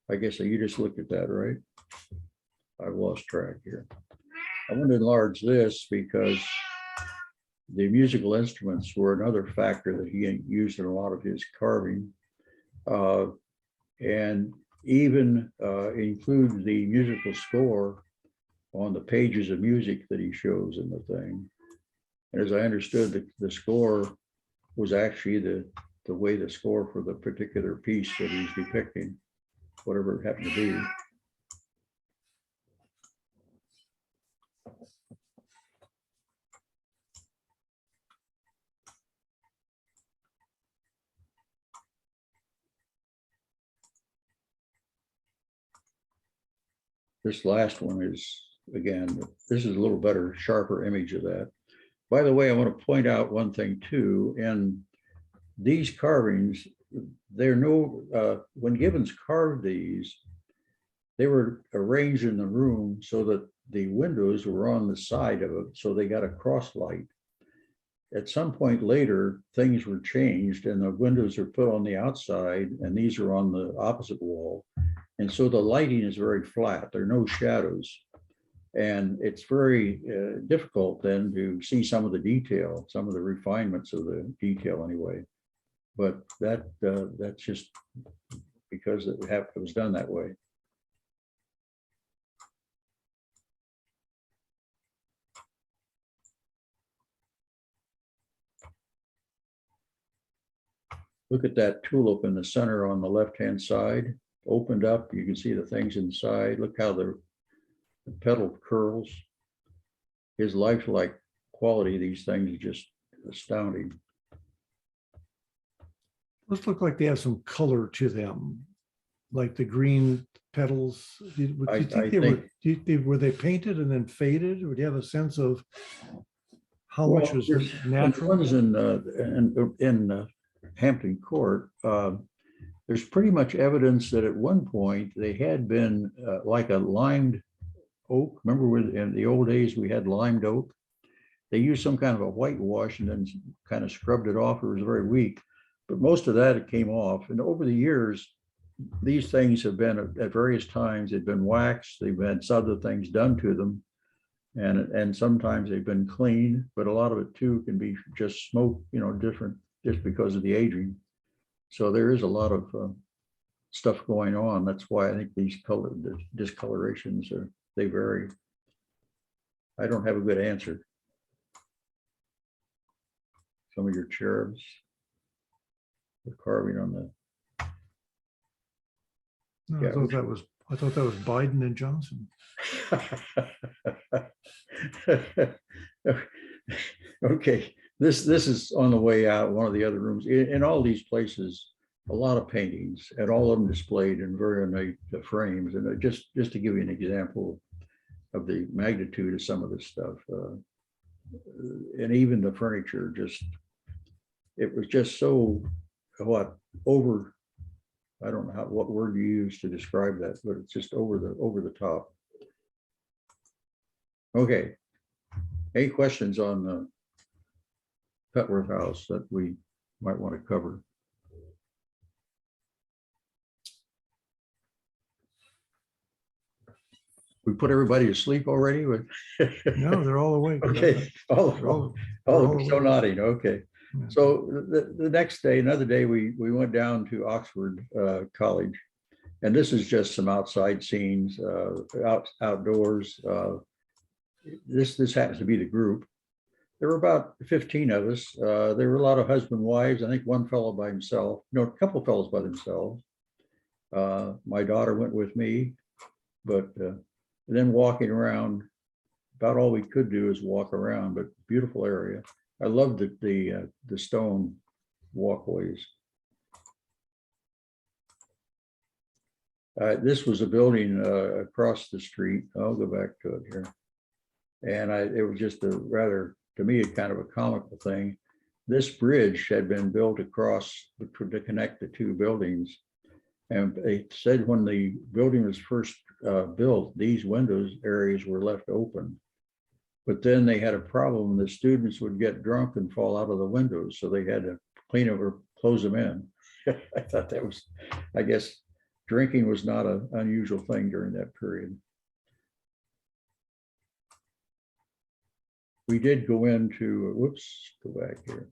B: I guess you just looked at that, right? I've lost track here. I want to enlarge this because the musical instruments were another factor that he used in a lot of his carving. And even include the musical score on the pages of music that he shows in the thing. And as I understood, the score was actually the way the score for the particular piece that he's depicting, whatever it happened to be. This last one is, again, this is a little better, sharper image of that. By the way, I want to point out one thing too, and these carvings, they're when Gibbons carved these, they were arranged in the room so that the windows were on the side of it, so they got a cross light. At some point later, things were changed and the windows are put on the outside and these are on the opposite wall. And so the lighting is very flat. There are no shadows. And it's very difficult then to see some of the detail, some of the refinements of the detail anyway. But that's just because it was done that way. Look at that tulip in the center on the left-hand side, opened up. You can see the things inside. Look how the petal curls. His lifelike quality of these things is just astounding.
A: Those look like they have some color to them, like the green petals. Do you think were they painted and then faded, or do you have a sense of how much was natural?
B: Ones in Hampton Court, there's pretty much evidence that at one point they had been like a limed oak. Remember in the old days we had limed oak? They used some kind of a whitewash and then kind of scrubbed it off. It was very weak, but most of that it came off. And over the years, these things have been at various times, they've been waxed, they've had some other things done to them. And sometimes they've been cleaned, but a lot of it too can be just smoke, different just because of the aging. So there is a lot of stuff going on. That's why I think these discolorations they vary. I don't have a good answer. Some of your cherubs, the carving on the.
A: No,
B: Yeah,
A: I thought that was Biden and Johnson.
B: Okay, this is on the way out, one of the other rooms. In all these places, a lot of paintings and all of them displayed in very ornate frames. And just to give you an example of the magnitude of some of this stuff, and even the furniture, it was just so over. I don't know what word you use to describe that, but it's just over the top. Okay. Any questions on the Petworth House that we might want to cover? We put everybody to sleep already?
A: No, they're all awake.
B: Okay,
A: They're
B: all
A: all-
B: of
A: all
B: them so
A: awake.
B: nodding, okay.
A: Yeah.
B: So the next day, another day, we went down to Oxford College. And this is just some outside scenes, outdoors. This happens to be the group. There were about 15 of us. There were a lot of husband, wives. I think one fellow by himself, no, a couple fellows by themselves. My daughter went with me, but then walking around, about all we could do is walk around, but beautiful area. I loved the stone walkways. This was a building across the street. I'll go back to it here. And it was just a rather, to me, kind of a comical thing. This bridge had been built across to connect the two buildings. And they said when the building was first built, these windows areas were left open. But then they had a problem. The students would get drunk and fall out of the windows. So they had to clean them or close them in. I thought that was, I guess, drinking was not an unusual thing during that period. We did go into, whoops, go back here.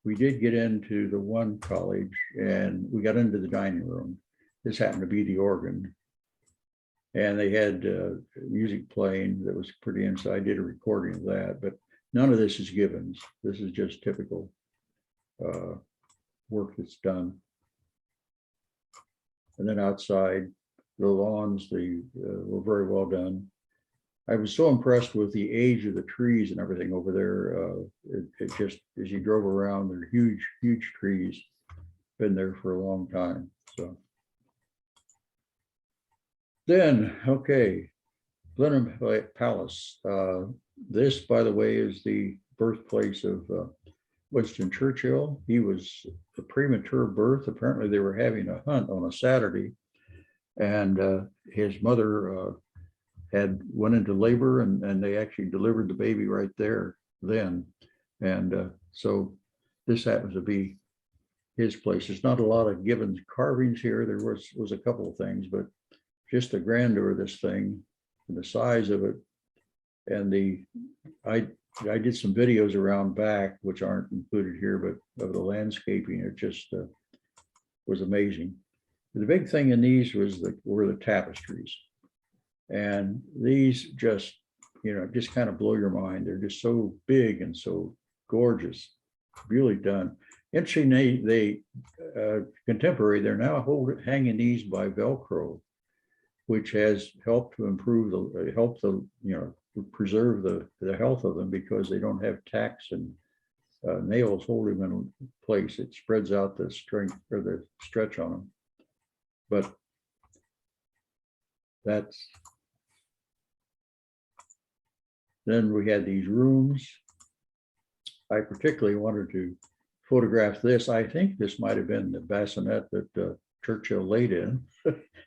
B: We did get into the one college and we got into the dining room. This happened to be the organ. And they had music playing that was pretty inside. I did a recording of that, but none of this is Gibbons. This is just typical work that's done. And then outside, the lawns, were very well done. I was so impressed with the age of the trees and everything over there. It just, as you drove around, they're huge, huge trees. Been there for a long time, so. Then, okay, Blenheim Palace. This, by the way, is the birthplace of Winston Churchill. He was a premature birth. Apparently they were having a hunt on a Saturday and his mother had went into labor and they actually delivered the baby right there then. And so this happens to be his place. There's not a lot of Gibbons carvings here. There was a couple of things, but just the grandeur of this thing and the size of it. And I did some videos around back, which aren't included here, but of the landscaping, it just was amazing. The big thing in these were the tapestries. And these just, just kind of blow your mind. They're just so big and so gorgeous, really done. Interesting, they contemporary, they're now hanging these by Velcro, which has helped to improve preserve the health of them because they don't have tacks and nails holding them in place. It spreads out the strength or the stretch on them. But then we had these rooms. I particularly wanted to photograph this. I think this might have been the bassinet that Churchill laid in.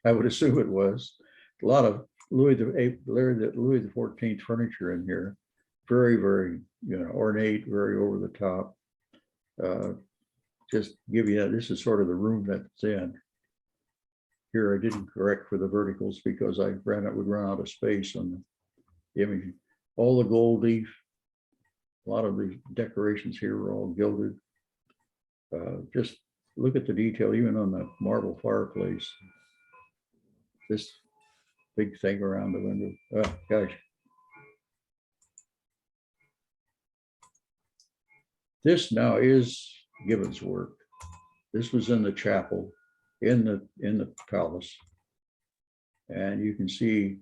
B: I would assume it was. A lot of Louis the XIV furniture in here. Very, very, ornate, very over the top. Just give you that. This is sort of the room that's in. Here, I didn't correct for the verticals because I would run out of space on the image. All the gold leaf. A lot of the decorations here were all gilded. Just look at the detail, even on the marble fireplace. This big thing around the window. Oh, gosh. This now is Gibbons' work. This was in the chapel, in the palace. And you can see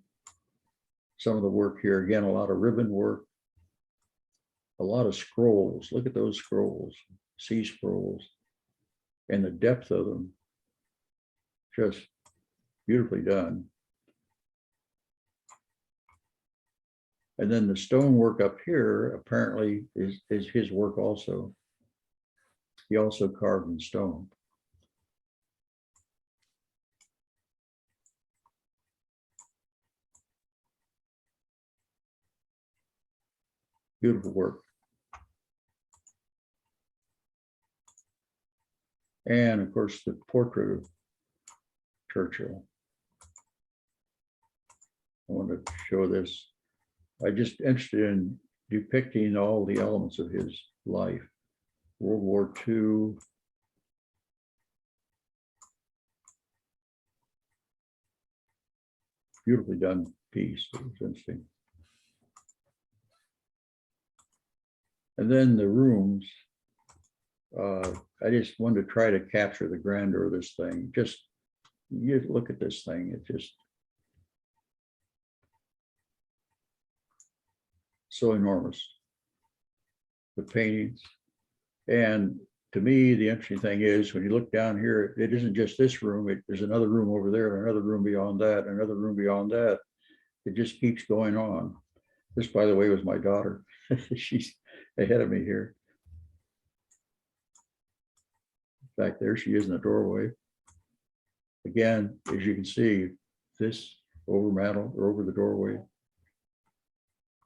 B: some of the work here. Again, a lot of ribbon work, a lot of scrolls. Look at those scrolls, sea scrolls, and the depth of them. Just beautifully done. And then the stonework up here apparently is his work also. He also carved in stone. Beautiful work. And of course, the portrait of Churchill. want to show this. I just interested in depicting all the elements of his life. World War II. Beautifully done piece. It was interesting. And then the rooms. I just wanted to try to capture the grandeur of this thing. Just you look at this thing, it just so enormous. The paintings. And to me, the interesting thing is when you look down here, it isn't just this room, there's another room over there, another room beyond that, another room beyond that. It just keeps going on. This, by the way, was my daughter. She's ahead of me here. In fact, there she is in the doorway. Again, as you can see, this over mantle or over the doorway.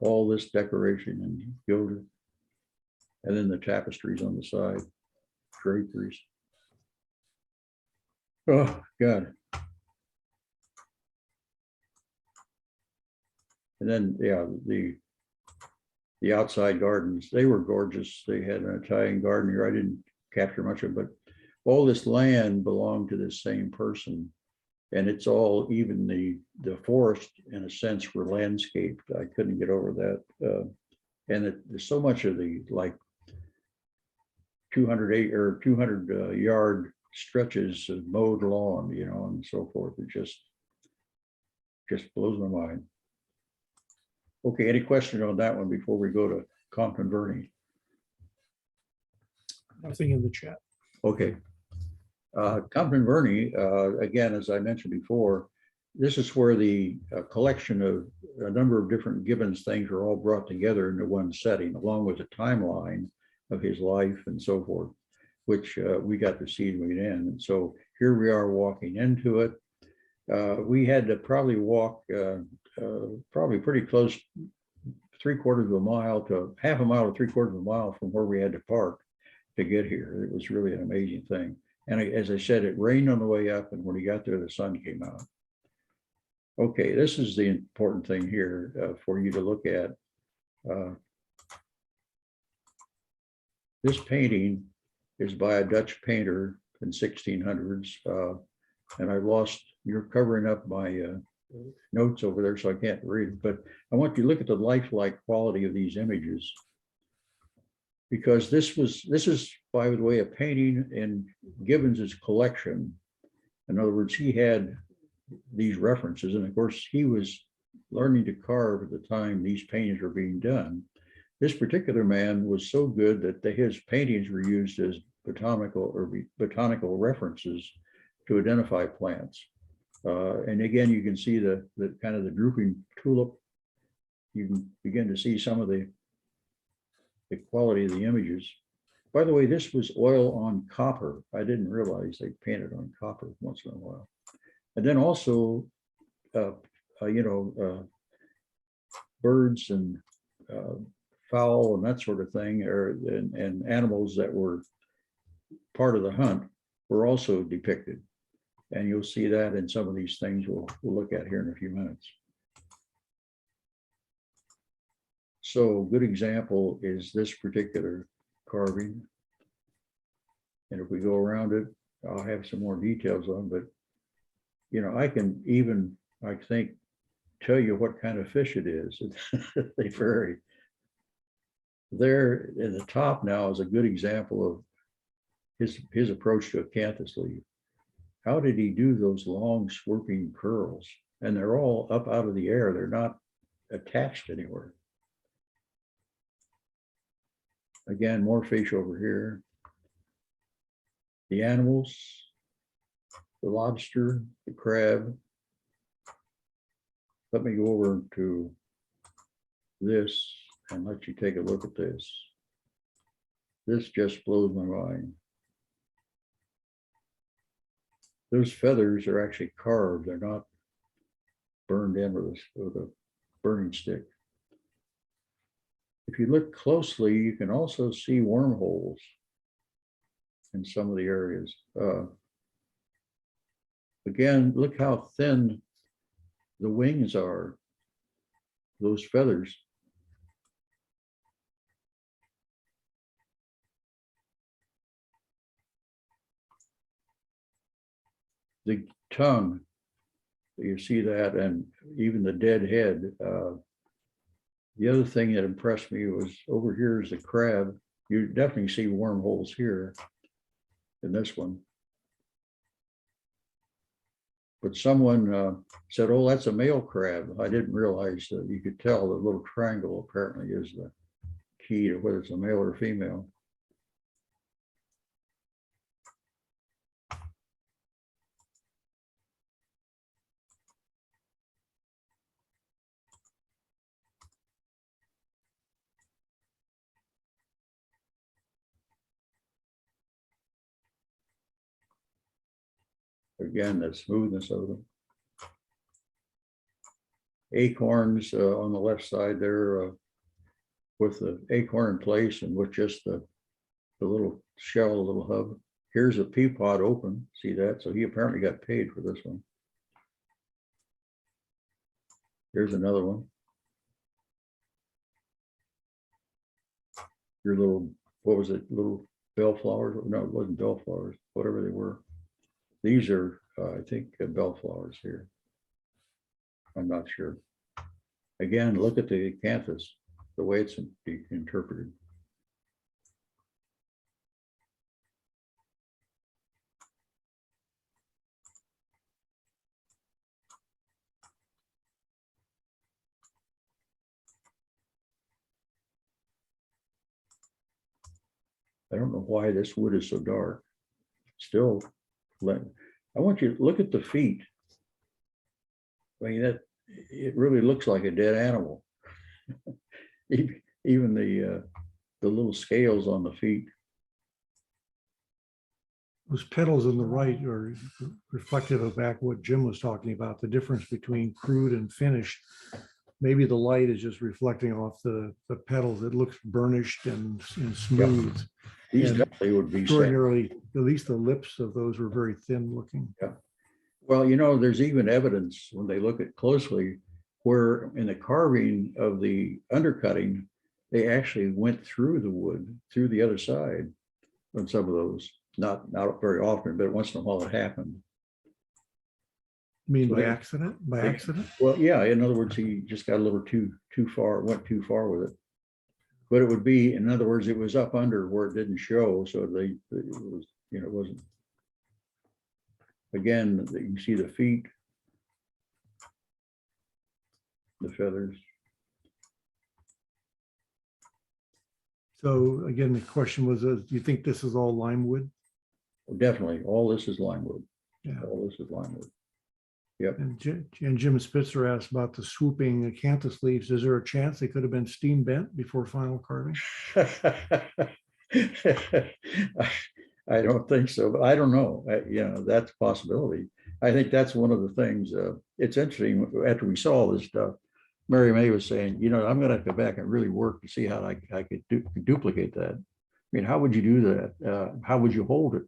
B: All this decoration and gilded. And then the tapestries on the side, draperies. Oh, God. And then, yeah, the outside gardens, they were gorgeous. They had an Italian garden here. I didn't capture much of it, but all this land belonged to this same person. And it's all, even the forest, in a sense, were landscaped. I couldn't get over that. And there's so much of the, like, 200 yard stretches of mowed lawn, you know, and so forth. It just blows my mind. Okay, any question on that one before we go to Compton Verney?
A: Nothing in the chat.
B: Okay. Compton Verney, again, as I mentioned before, this is where the collection of a number of different Gibbons things are all brought together into one setting, along with a timeline of his life and so forth, which we got to see when we in. And so here we are walking into it. We had to probably walk probably pretty close, 3/4 of a mile to half a mile to 3/4 of a mile from where we had to park to get here. It was really an amazing thing. And as I said, it rained on the way up, and when we got there, the sun came out. Okay, this is the important thing here for you to look at. This painting is by a Dutch painter in 1600s, and I've lost, you're covering up my notes over there, so I can't read it, but I want you to look at the lifelike quality of these images. Because this is, by the way, a painting in Gibbons's collection. In other words, he had these references, and of course, he was learning to carve at the time these paintings were being done. This particular man was so good that his paintings were used as botanical references to identify plants. And again, you can see the kind of the drooping tulip. You can begin to see some of the quality of the images. By the way, this was oil on copper. I didn't realize they painted on copper once in a while. And then also, birds and fowl and that sort of thing, and animals that were part of the hunt were also depicted. And you'll see that in some of these things we'll look at here in a few minutes. So a good example is this particular carving. And if we go around it, I'll have some more details on, but you know, I can even, I think, tell you what kind of fish it is. They vary. There in the top now is a good example of his approach to acanthus leaf. How did he do those long swooping curls? And they're all up out of the air. They're not attached anywhere. Again, more fish over here. The animals, the lobster, the crab. Let me go over to this and let you take a look at this. This just blows my mind. Those feathers are actually carved. They're not burned in with a burning stick. If you look closely, you can also see wormholes in some of the areas. Again, look how thin the wings are. those feathers. The tongue, you see that, and even the dead head. The other thing that impressed me was over here is the crab. You definitely see wormholes here in this one. But someone said, oh, that's a male crab. I didn't realize that. You could tell the little triangle apparently is the key to whether it's a male or female. Again, the smoothness of them. Acorns on the left side there with the acorn in place and with just the little shell, the little hub. Here's a pea pod open, see that? So he apparently got paid for this one. Here's another one. Your little, what was it, little bellflowers? No, it wasn't bellflowers, whatever they were. These are, I think, bellflowers here. I'm not sure. Again, look at the acanthus, the way it's interpreted. I don't know why this wood is so dark. Still, I want you to look at the feet. I mean, that it really looks like a dead animal. Even the little scales on the feet.
A: Those petals on the right are reflective of back what Jim was talking about, the difference between crude and finished. Maybe the light is just reflecting off the petals. It looks burnished and smooth.
B: These
A: And
B: definitely would be
A: extraordinarily, at least the lips of those were very thin looking.
B: Yeah. Well, you know, there's even evidence when they look at closely where in the carving of the undercutting, they actually went through the wood, through the other side on some of those. Not very often, but once in a while it happened.
A: You mean
B: So
A: by
B: they-
A: accident? By accident?
B: Well, yeah, in other words, he just got a little too far, went too far with it. But it would be, in other words, it was up under where it didn't show, so it was, you know, it wasn't. Again, you can see the feet, the feathers.
A: So again, the question was, do you think this is all lime wood?
B: Definitely, all this is limewood.
A: Yeah.
B: All this is limewood. Yep.
A: And Jim Spitzer asked about the swooping acanthus leaves. Is there a chance they could have been steam bent before final carving?
B: I don't think so, but I don't know. You know, that's a possibility. I think that's one of the things. It's interesting. After we saw all this stuff, Mary May was saying, you know, I'm going to go back and really work to see how I could duplicate that. I mean, how would you do that? How would you hold it?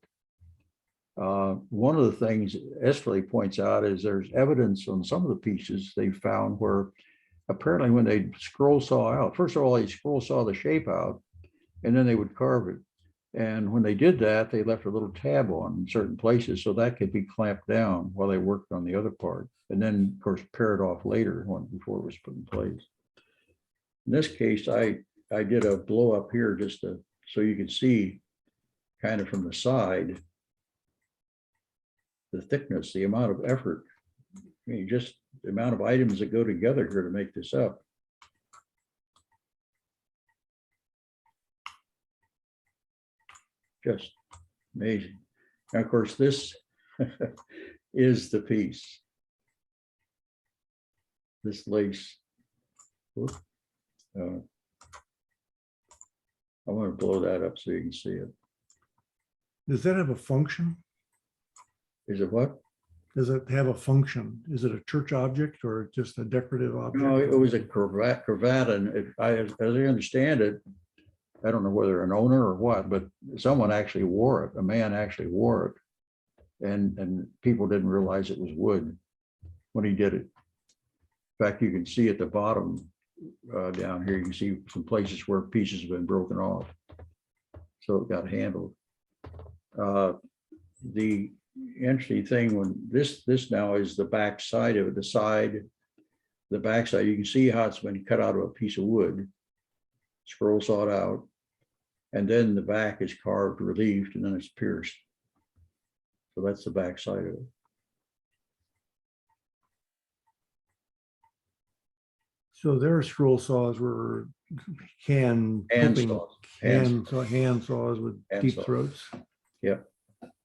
B: One of the things Esterly points out is there's evidence on some of the pieces they found where apparently when they scroll saw out, first of all, they scroll saw the shape out and then they would carve it. And when they did that, they left a little tab on in certain places so that could be clamped down while they worked on the other part. And then, of course, pare it off later before it was put in place. In this case, I did a blow up here just so you can see kind of from the side the thickness, the amount of effort. I mean, just the amount of items that go together here to make this up. Just amazing. And of course, this is the piece. This lace. Oops. I want to blow that up so you can see it.
A: Does that have a function?
B: Is it what?
A: Does it have a function? Is it a church object or just a decorative object?
B: No, it was a cravat, and as I understand it, I don't know whether an owner or what, but someone actually wore it. A man actually wore it, and people didn't realize it was wood when he did it. In fact, you can see at the bottom down here. You can see some places where pieces have been broken off. So it got handled. The interesting thing when this now is the back side of it, the back side, you can see how it's been cut out of a piece of wood, scroll sawed out, and then the back is carved, relieved, and then it's pierced. So that's the back side of it.
A: So their scroll saws were hand
B: saws.
A: hand saws with
B: Hand
A: deep
B: saws.
A: throats.
B: Yep.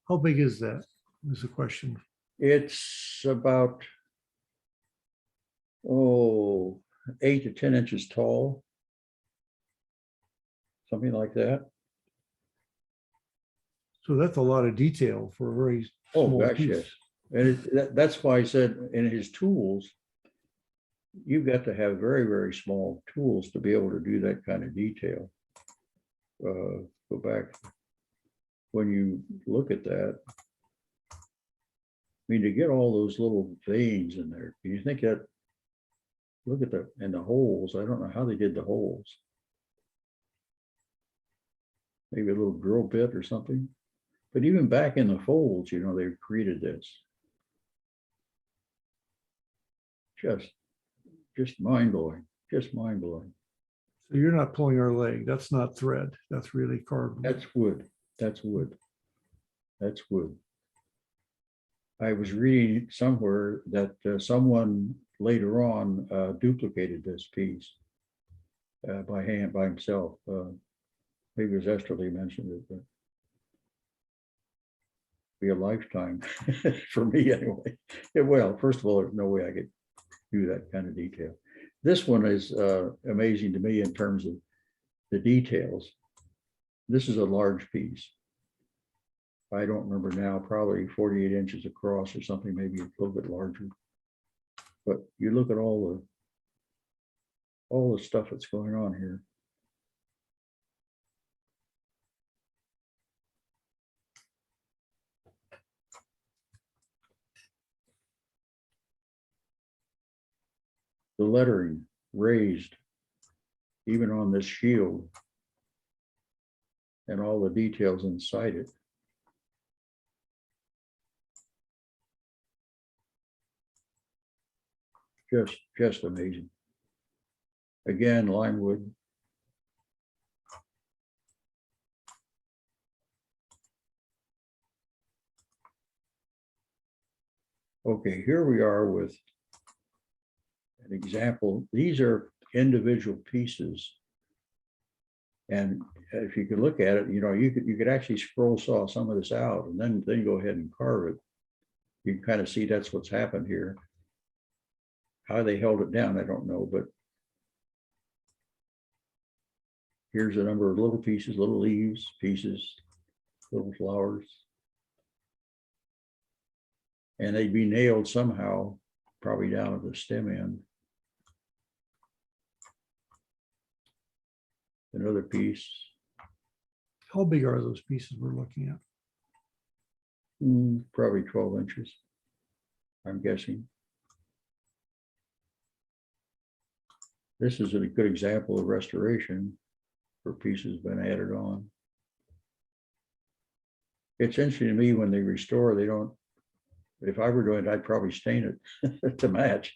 A: How big is that? Is the question.
B: It's about 8 to 10 inches tall. Something like that.
A: So that's a lot of detail for a very
B: Oh,
A: small
B: gosh,
A: piece.
B: yes. And that's why I said in his tools, you've got to have very, very small tools to be able to do that kind of detail. Go back. When you look at that, I mean, to get all those little veins in there, do you think that, look at the, and the holes, I don't know how they did the holes. Maybe a little drill bit or something. But even back in the folds, you know, they've created this. Just mind-blowing, just mind-blowing.
A: So you're not pulling our leg. That's not thread. That's really carved.
B: That's wood. That's wood. That's wood. I was reading somewhere that someone later on duplicated this piece by hand, by himself. Maybe it was Esterly mentioned it, but be a lifetime for me anyway. Yeah, well, first of all, there's no way I could do that kind of detail. This one is amazing to me in terms of the details. This is a large piece. I don't remember now, probably 48 inches across or something, maybe a little bit larger. But you look at all the stuff that's going on here. The lettering raised, even on this shield, and all the details inside it. Just amazing. Again, lime wood. Okay, here we are with an example. These are individual pieces. And if you could look at it, you know, you could actually scroll saw some of this out and then go ahead and carve it. You can kind of see that's what's happened here. How they held it down, I don't know, but here's a number of little pieces, little leaves, pieces, little flowers. And they'd be nailed somehow, probably down at the stem end. Another piece.
A: How big are those pieces we're looking at?
B: Probably 12 inches, I'm guessing. This is a good example of restoration where pieces have been added on. It's interesting to me when they restore, they don't, if I were doing it, I'd probably stain it to match.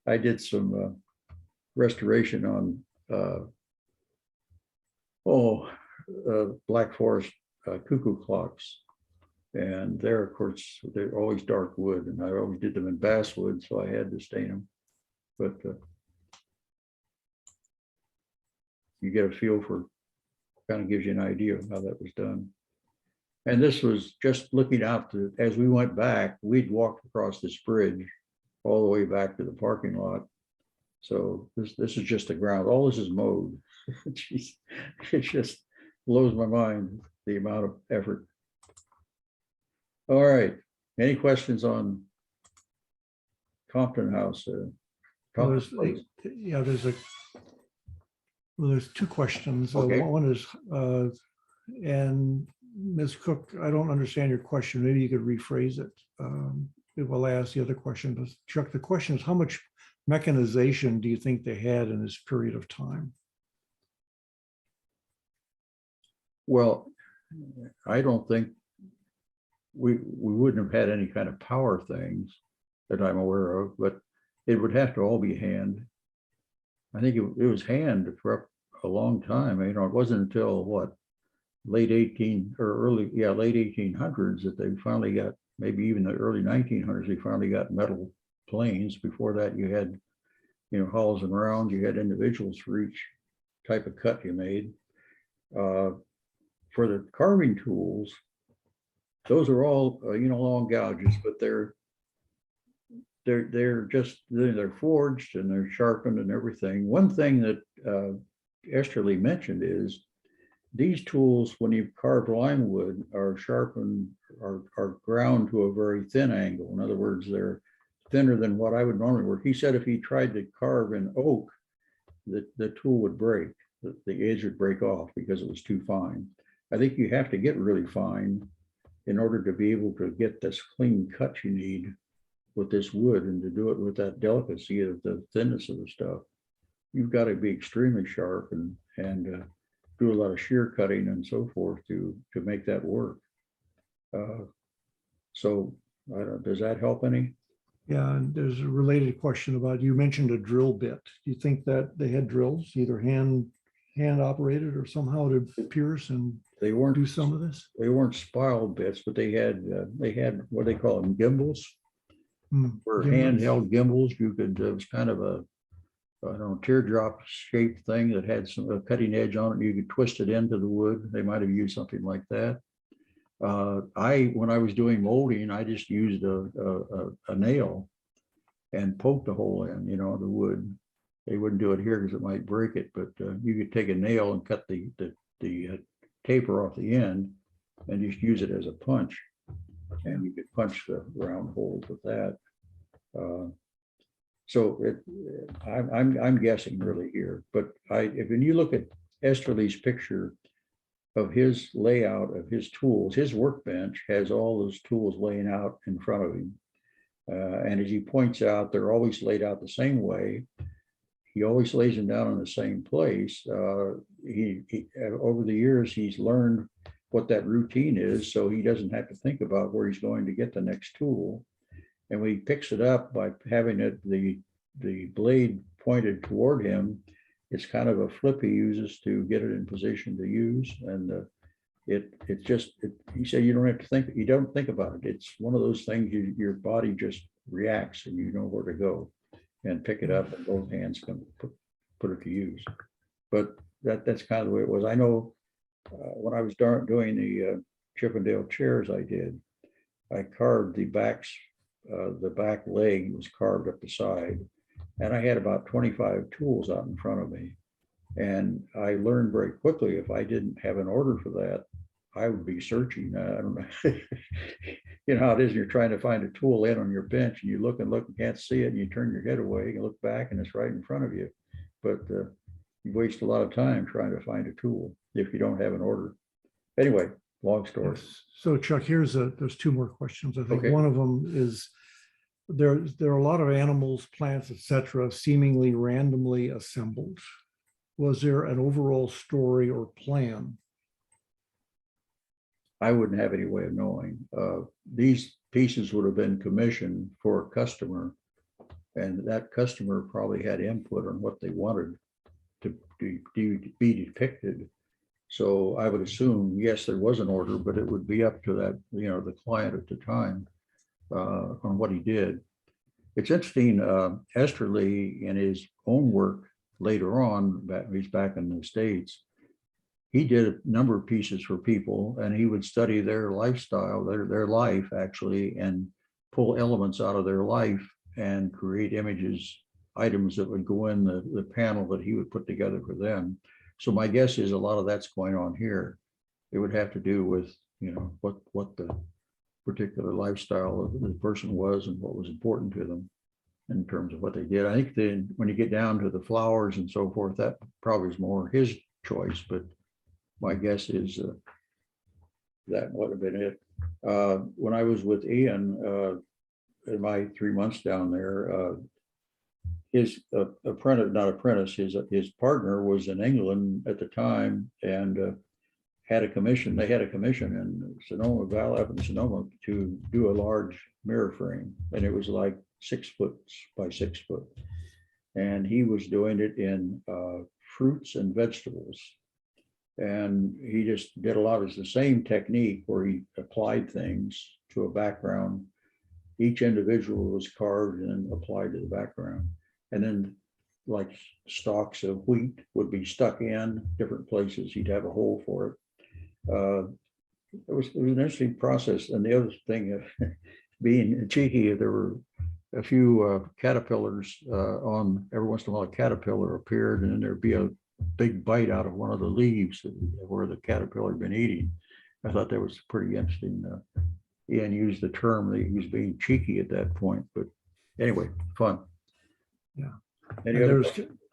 B: I did some restoration on Black Forest cuckoo clocks. And they're, of course, they're always dark wood, and I always did them in basswood, so I had to stain them. But you get a feel for, kind of gives you an idea of how that was done. And this was just looking out to, as we went back, we'd walked across this bridge all the way back to the parking lot. So this is just the ground. All this is mowed. Jeez, it just blows my mind, the amount of effort. All right, any questions on Compton House? Compton Place?
A: Yeah, there's two questions.
B: Okay.
A: One is, and Ms. Cook, I don't understand your question. Maybe you could rephrase it. It will ask the other question. But Chuck, the question is, how much mechanization do you think they had in this period of time?
B: Well, I don't think we wouldn't have had any kind of power things that I'm aware of, but it would have to all be hand. I think it was hand for a long time. You know, it wasn't until what, late 1800s that they finally got, maybe even the early 1900s, they finally got metal planes. Before that, you had, you know, hollows and rounds, you had individuals for each type of cut you made. For the carving tools, those are all, you know, long gouges, but they're forged and they're sharpened and everything. One thing that Esterly mentioned is these tools, when you carve lime wood, are sharpened, are ground to a very thin angle. In other words, they're thinner than what I would normally work. He said if he tried to carve in oak, the tool would break, the edge would break off because it was too fine. I think you have to get really fine in order to be able to get this clean cut you need with this wood, and to do it with that delicacy of the thinness of the stuff. You've got to be extremely sharp and do a lot of shear cutting and so forth to make that work. So I don't, does that help any?
A: Yeah, and there's a related question about, you mentioned a drill bit. Do you think that they had drills, either hand operated or somehow to pierce and
B: They weren't
A: do some of this?
B: They weren't spiral bits, but they had what they call them, gimbals, or
A: Gibbons?
B: handheld gimbals. You could, it was kind of a, I don't know, teardrop shaped thing that had a cutting edge on it. You could twist it into the wood. They might have used something like that. When I was doing molding, I just used a nail and poked a hole in, you know, the wood. They wouldn't do it here because it might break it, but you could take a nail and cut the taper off the end and just use it as a punch. And you could punch the round holes with that. So I'm guessing really here, but when you look at Esterly's picture of his layout of his tools, his workbench has all those tools laying out in front of him. And as he points out, they're always laid out the same way. He always lays them down in the same place. He over the years, he's learned what that routine is, so he doesn't have to think about where he's going to get the next tool. And when he picks it up by having it the blade pointed toward him, it's kind of a flip he uses to get it in position to use. And he said you don't have to think, you don't think about it. It's one of those things your body just reacts and you know where to go and pick it up, and both hands can put it to use. But that's kind of the way it was. I know when I was doing the Chippendale chairs, I carved the backs. The back leg was carved up the side, and I had about 25 tools out in front of me. And I learned very quickly, if I didn't have an order for that, I would be searching. I don't know. You know how it is, you're trying to find a tool in on your bench and you look and can't see it, and you turn your head away, you look back and it's right in front of you. But you waste a lot of time trying to find a tool if you don't have an order. Anyway, long story.
A: So Chuck, there's two more questions. I think
B: Okay.
A: one of them is, there are a lot of animals, plants, etc., seemingly randomly assembled. Was there an overall story or plan?
B: I wouldn't have any way of knowing. These pieces would have been commissioned for a customer, and that customer probably had input on what they wanted to be depicted. So I would assume, yes, there was an order, but it would be up to that, you know, the client at the time on what he did. It's interesting, Esterly in his own work later on, he's back in the States, he did a number of pieces for people, and he would study their lifestyle, their life actually, and pull elements out of their life and create images, items that would go in the panel that he would put together for them. So my guess is a lot of that's going on here. It would have to do with, you know, what the particular lifestyle of the person was and what was important to them in terms of what they did. I think then when you get down to the flowers and so forth, that probably is more his choice, but my guess is that would have been it. When I was with Ian in my 3 months down there, his apprentice, not apprentice, his partner was in England at the time and had a commission. They had a commission in Sonoma Valley, up in Sonoma, to do a large mirror frame, and it was like 6 foot by 6 foot. And he was doing it in fruits and vegetables. And he just did a lot of the same technique where he applied things to a background. Each individual was carved and applied to the background. And then like stalks of wheat would be stuck in different places. He'd have a hole for it. It was an interesting process. And the other thing, being cheeky, there were a few caterpillars on, every once in a while a caterpillar appeared and then there'd be a big bite out of one of the leaves where the caterpillar had been eating. I thought that was pretty interesting. Ian used the term that he was being cheeky at that point, but anyway, fun.
A: Yeah.
B: Any
A: And
B: other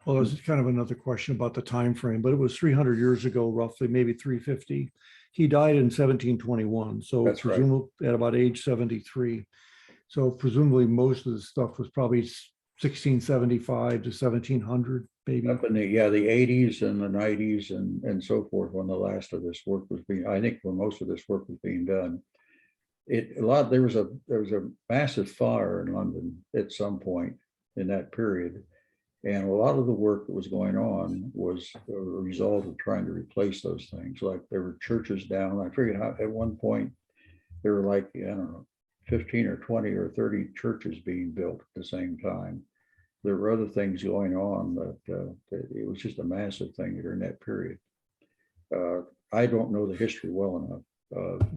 A: there's kind of another question about the time frame, but it was 300 years ago, roughly, maybe 350. He died in 1721, so
B: That's right.
A: presumably at about age 73. So presumably most of the stuff was probably 1675 to 1700, maybe.
B: up in the 80s and the 90s and so forth, when the last of this work was being, I think when most of this work was being done. There was a massive fire in London at some point in that period. And a lot of the work that was going on was a result of trying to replace those things. Like there were churches down. I figured how at one point there were like, I don't know, 15 or 20 or 30 churches being built at the same time. There were other things going on that it was just a massive thing during that period. I don't know the history well enough,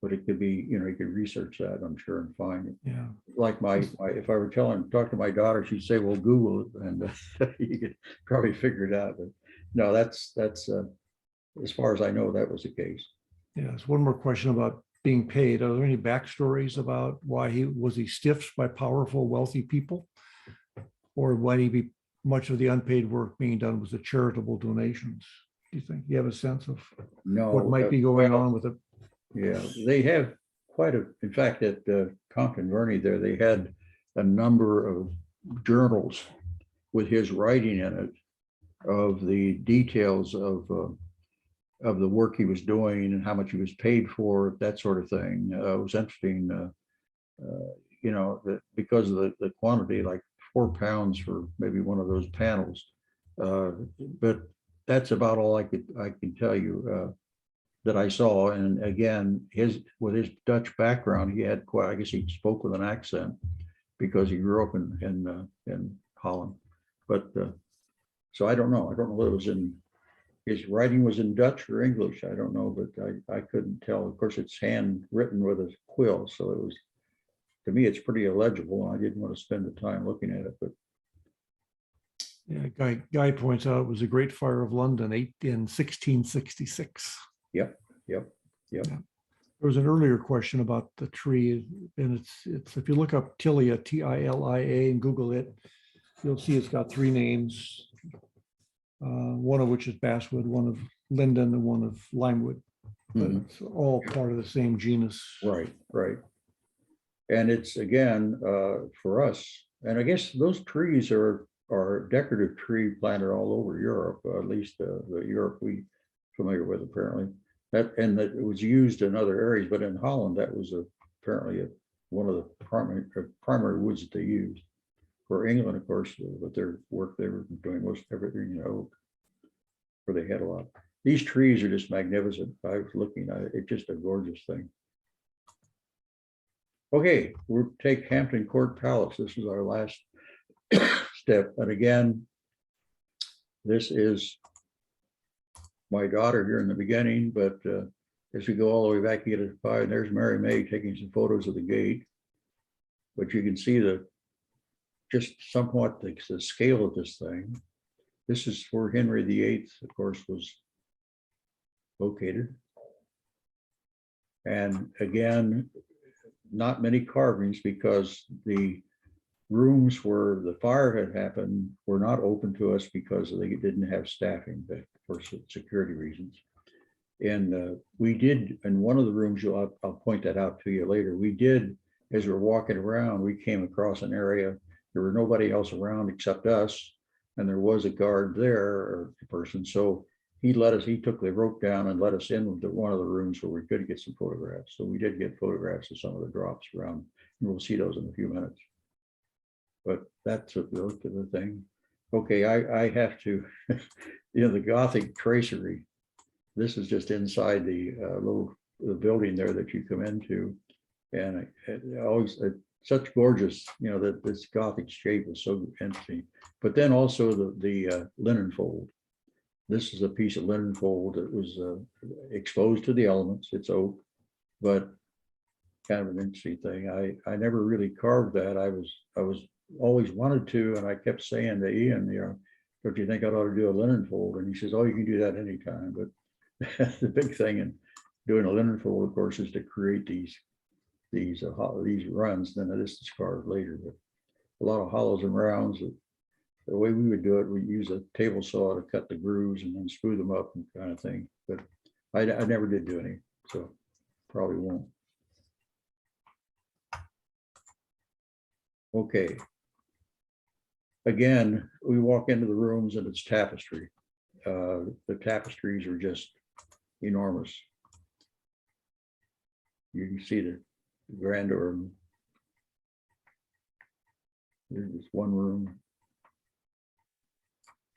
B: but it could be, you could research that, I'm sure, and find it.
A: Yeah.
B: Like if I were talk to my daughter, she'd say, well, Google it, and you could probably figure it out. But no, that's as far as I know, that was the case.
A: Yes. One more question about being paid. Are there any backstories about why he stiffed by powerful, wealthy people? Or why he be much of the unpaid work being done was the charitable donations? Do you think you have a sense of what might be going on with it?
B: Yeah, they have in fact, at Compton Verney there, they had a number of journals with his writing in it of the details of the work he was doing and how much he was paid for, that sort of thing. It was interesting, because of the quantity, like 4 pounds for maybe one of those panels. But that's about all I can tell you that I saw. And again, with his Dutch background, he had I guess he spoke with an accent because he grew up in Holland. But so I don't know. I don't know whether it was his writing was in Dutch or English. I don't know, but I couldn't tell. Of course, it's handwritten with a quill, so it was, to me, it's pretty illegible. I didn't want to spend the time looking at it, but.
A: Yeah, Guy points out it was a Great Fire of London in 1666.
B: Yep.
A: Yeah. There was an earlier question about the tree, and it's if you look up Tilia, Tilia, and Google it, you'll see it's got 3 names, one of which is basswood, one of linden, and one of limewood. But it's all part of the same genus.
B: Right. And it's, again, for us, and I guess those trees are decorative tree planted all over Europe, at least the Europe we familiar with, apparently. That it was used in other areas, but in Holland, that was apparently one of the primary woods that they used. For England, of course, with their work, they were doing most everything in oak, where they had a lot. These trees are just magnificent. I was looking at it; it's just a gorgeous thing. Okay, we'll take Hampton Court Palace. This is our last step, and again, this is my daughter here in the beginning, but as we go all the way back, you get to 5, and there's Mary May taking some photos of the gate. But you can see just somewhat the scale of this thing. This is where Henry VIII, of course, was located. And again, not many carvings because the rooms where the fire had happened were not open to us because they didn't have staffing, but for security reasons. And we did, in one of the rooms, I'll point that out to you later, we did, as we're walking around, we came across an area There was nobody else around except us, and there was a guard there or a person. So he took the rope down and let us into one of the rooms where we could get some photographs. So we did get photographs of some of the drops around, and we'll see those in a few minutes. But that's a look at the thing. Okay, I have to, the Gothic tracery. This is just inside the the building there that you come into, and it always such gorgeous, that this Gothic shape is so interesting. But then also the linen fold. This is a piece of linen fold that was exposed to the elements. It's oak, but kind of an interesting thing. I never really carved that. I was always wanted to, and I kept saying to Ian, don't you think I ought to do a linen fold? And he says, oh, you can do that anytime. But the big thing in doing a linen fold, of course, is to create these runs. Then this is carved later, but a lot of hollows and rounds. The way we would do it, we use a table saw to cut the grooves and then screw them up and kind of thing. But I never did do any, so probably won't. Okay. Again, we walk into the rooms and it's tapestry. The tapestries are just enormous. You can see the grandeur. There's one room.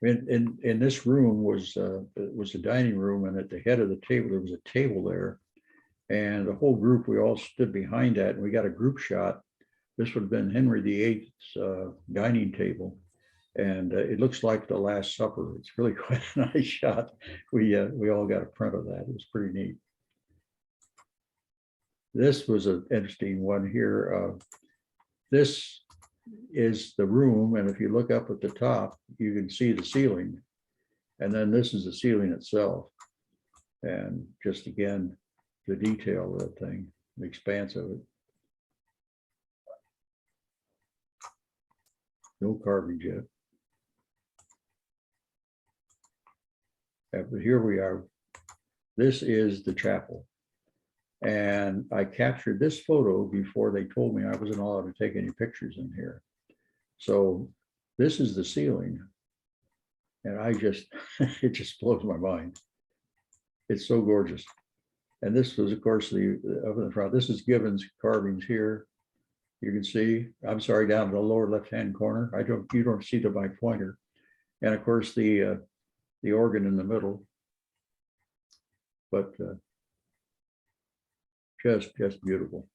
B: In this room was a dining room, and at the head of the table there was a table there, and the whole group, we all stood behind that, and we got a group shot. This would have been Henry VIII's dining table, and it looks like the Last Supper. It's really quite a nice shot. We all got a print of that. It was pretty neat. This was an interesting one here. This is the room, and if you look up at the top, you can see the ceiling, and then this is the ceiling itself, and just again the detail of that thing, the expanse of it. No carving yet. But here we are. This is the chapel, and I captured this photo before they told me I wasn't allowed to take any pictures in here. So this is the ceiling, and it just blows my mind. It's so gorgeous. And this was, of course, the up in the front. This is Gibbons carvings here. You can see, I'm sorry, down in the lower left-hand corner. You don't see my pointer. And of course, the organ in the middle. But just beautiful.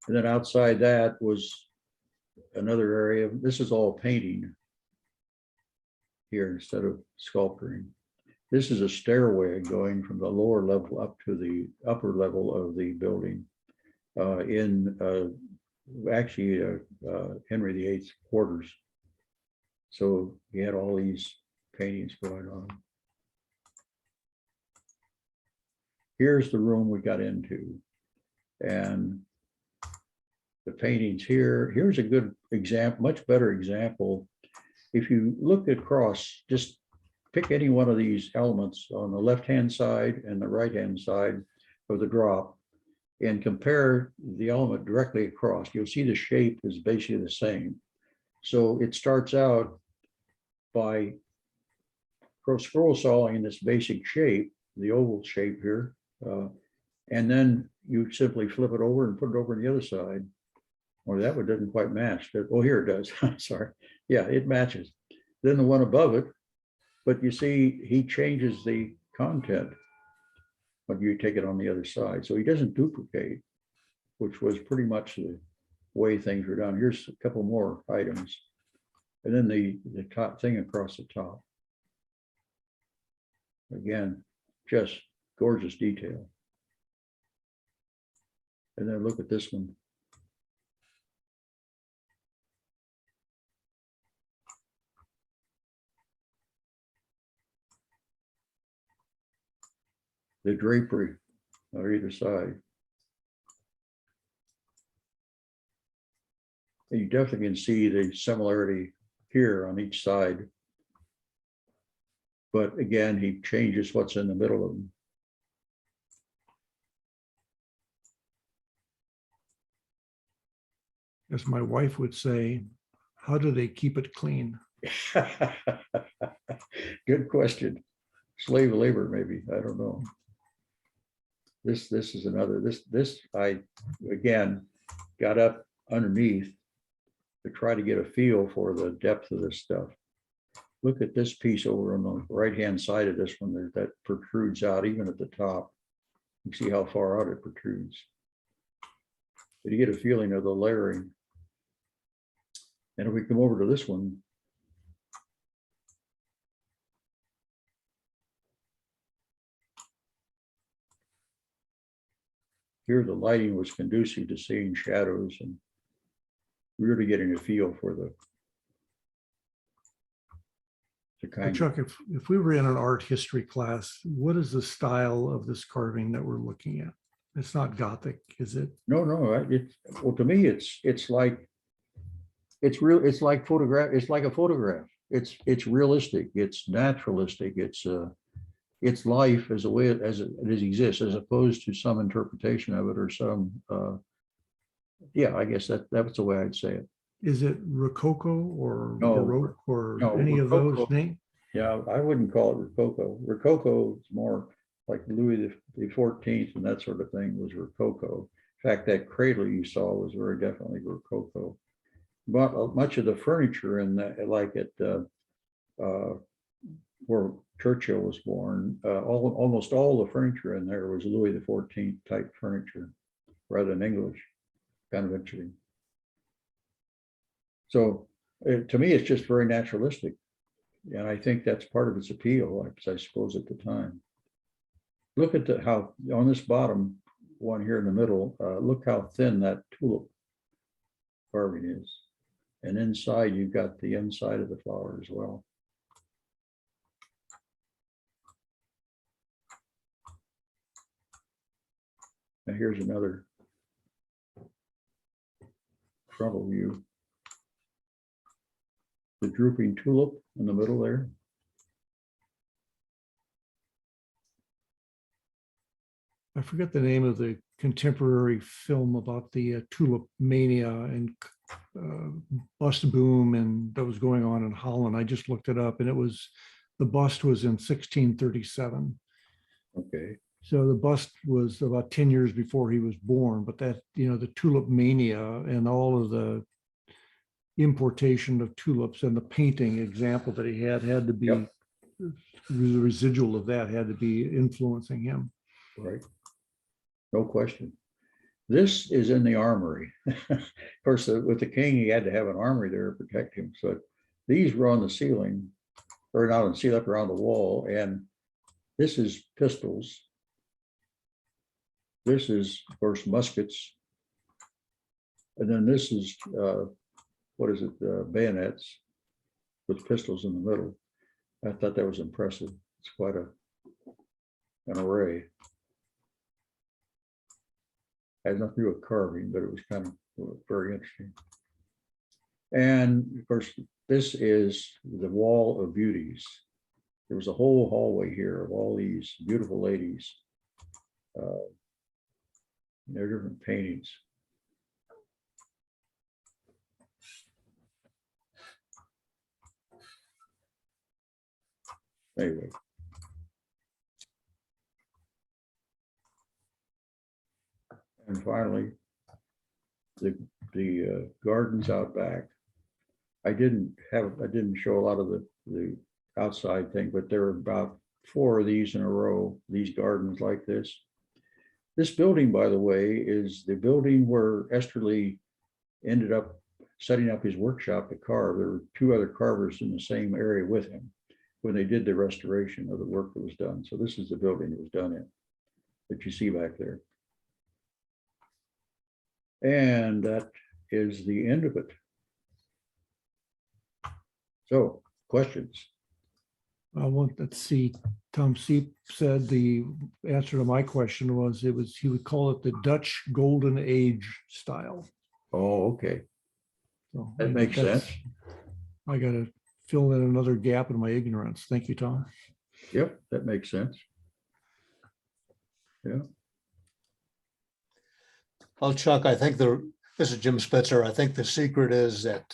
B: And then outside that was another area. This is all painting here instead of sculpturing. This is a stairway going from the lower level up to the upper level of the building actually Henry VIII's quarters. So he had all these paintings going on. Here's the room we got into, and the paintings here. Here's a good example, much better example. If you look across, just pick any one of these elements on the left-hand side and the right-hand side of the drop and compare the element directly across, you'll see the shape is basically the same. So it starts out by scroll sawing this basic shape, the oval shape here, and then you simply flip it over and put it over on the other side. Or that one doesn't quite match. Oh, here it does. Sorry. Yeah, it matches. Then the one above it, but you see, he changes the content when you take it on the other side. So he doesn't duplicate, which was pretty much the way things were done. Here's a couple more items. And then the top thing across the top. Again, just gorgeous detail. And then look at this one. The drapery on either side. And you definitely can see the similarity here on each side. But again, he changes what's in the middle of them.
A: As my wife would say, How do they keep it clean?
B: Good question. Slave labor, maybe. I don't know. This is another, I, again, got up underneath to try to get a feel for the depth of this stuff. Look at this piece over on the right-hand side of this one that protrudes out even at the top. You see how far out it protrudes. But you get a feeling of the layering. And if we come over to this one, here the lighting was conducive to seeing shadows and really getting a feel for the kind.
A: Chuck, if we were in an art history class, what is the style of this carving that we're looking at? It's not Gothic, is it?
B: No, well, to me, it's like, it's real, it's like a photograph. It's realistic, it's naturalistic, it's life as a way as it exists, as opposed to some interpretation of it or some, yeah, I guess that's the way I'd say it.
A: Is it Rococo or
B: No,
A: Baroque or
B: no,
A: any of
B: Rococo.
A: those names?
B: Yeah, I wouldn't call it Rococo. Rococo is more like Louis the 14th and that sort of thing was Rococo. In fact, that cradle you saw was very definitely Rococo. But much of the furniture in that, like at where Churchill was born, almost all the furniture in there was Louis the 14th type furniture rather than English, kind of interesting. So to me, it's just very naturalistic. And I think that's part of its appeal, I suppose, at the time. Look at how on this bottom one here in the middle, look how thin that tulip carving is. And inside, you've got the inside of the flower as well. Now here's another frontal view. The drooping tulip in the middle there.
A: I forget the name of the contemporary film about the tulip mania and bust boom and that was going on in Holland. I just looked it up and the bust was in 1637.
B: Okay.
A: So the bust was about 10 years before he was born, but that, the tulip mania and all of the importation of tulips and the painting example that he had to be,
B: Yep.
A: The residual of that had to be influencing him.
B: Right. No question. This is in the armory. Of course, with the king, he had to have an armory there to protect him. So these were on the ceiling, or not on the ceiling, up around the wall. And this is pistols. This is, of course, muskets. And then this is, what is it, bayonets with pistols in the middle. I thought that was impressive. It's quite an array. Had nothing to do with carving, but it was kind of very interesting. And of course, this is the Wall of Beauties. There was a whole hallway here of all these beautiful ladies. They're different paintings. Anyway. And finally, the gardens out back. I didn't show a lot of the outside thing, but there are about 4 of these in a row, these gardens like this. This building, by the way, is the building where Esterly ended up setting up his workshop to carve. There were 2 other carvers in the same area with him when they did the restoration of the work that was done. So this is the building it was done in that you see back there. And that is the end of it. So, questions?
A: Let's see. Tom Seep said the answer to my question was he would call it the Dutch Golden Age style.
B: Oh, okay.
A: So
B: That makes sense.
A: I got to fill in another gap in my ignorance. Thank you, Tom.
B: Yep, that makes sense. Yeah.
D: Well, Chuck, I think this is Jim Spitzer. I think the secret is that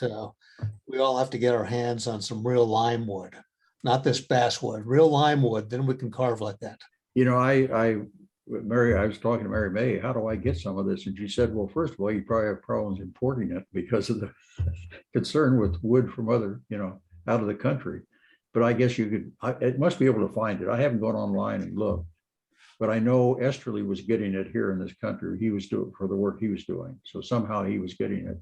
D: we all have to get our hands on some real lime wood, not this basswood, real lime wood, then we can carve like that.
B: You know, I was talking to Mary May, how do I get some of this? And she said, well, first of all, you probably have problems importing it because of the concern with wood from other, out of the country. But I guess you could, it must be able to find it. I haven't gone online and looked, but I know Esterly was getting it here in this country. He was doing for the work he was doing. So somehow he was getting it.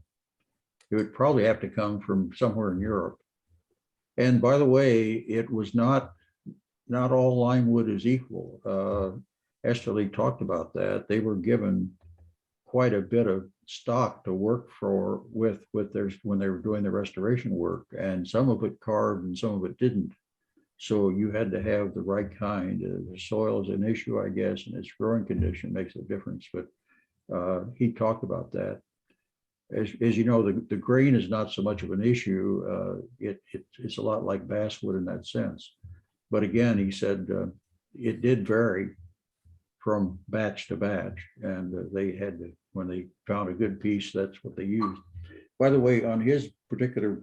B: It would probably have to come from somewhere in Europe. And by the way, it was not all lime wood is equal. Esterly talked about that. They were given quite a bit of stock to work with theirs when they were doing the restoration work, and some of it carved and some of it didn't. So you had to have the right kind. The soil is an issue, I guess, and its growing condition makes a difference. But he talked about that. As you know, the grain is not so much of an issue. It's a lot like basswood in that sense. But again, he said it did vary from batch to batch, and they had to, when they found a good piece, that's what they used. By the way, on his particular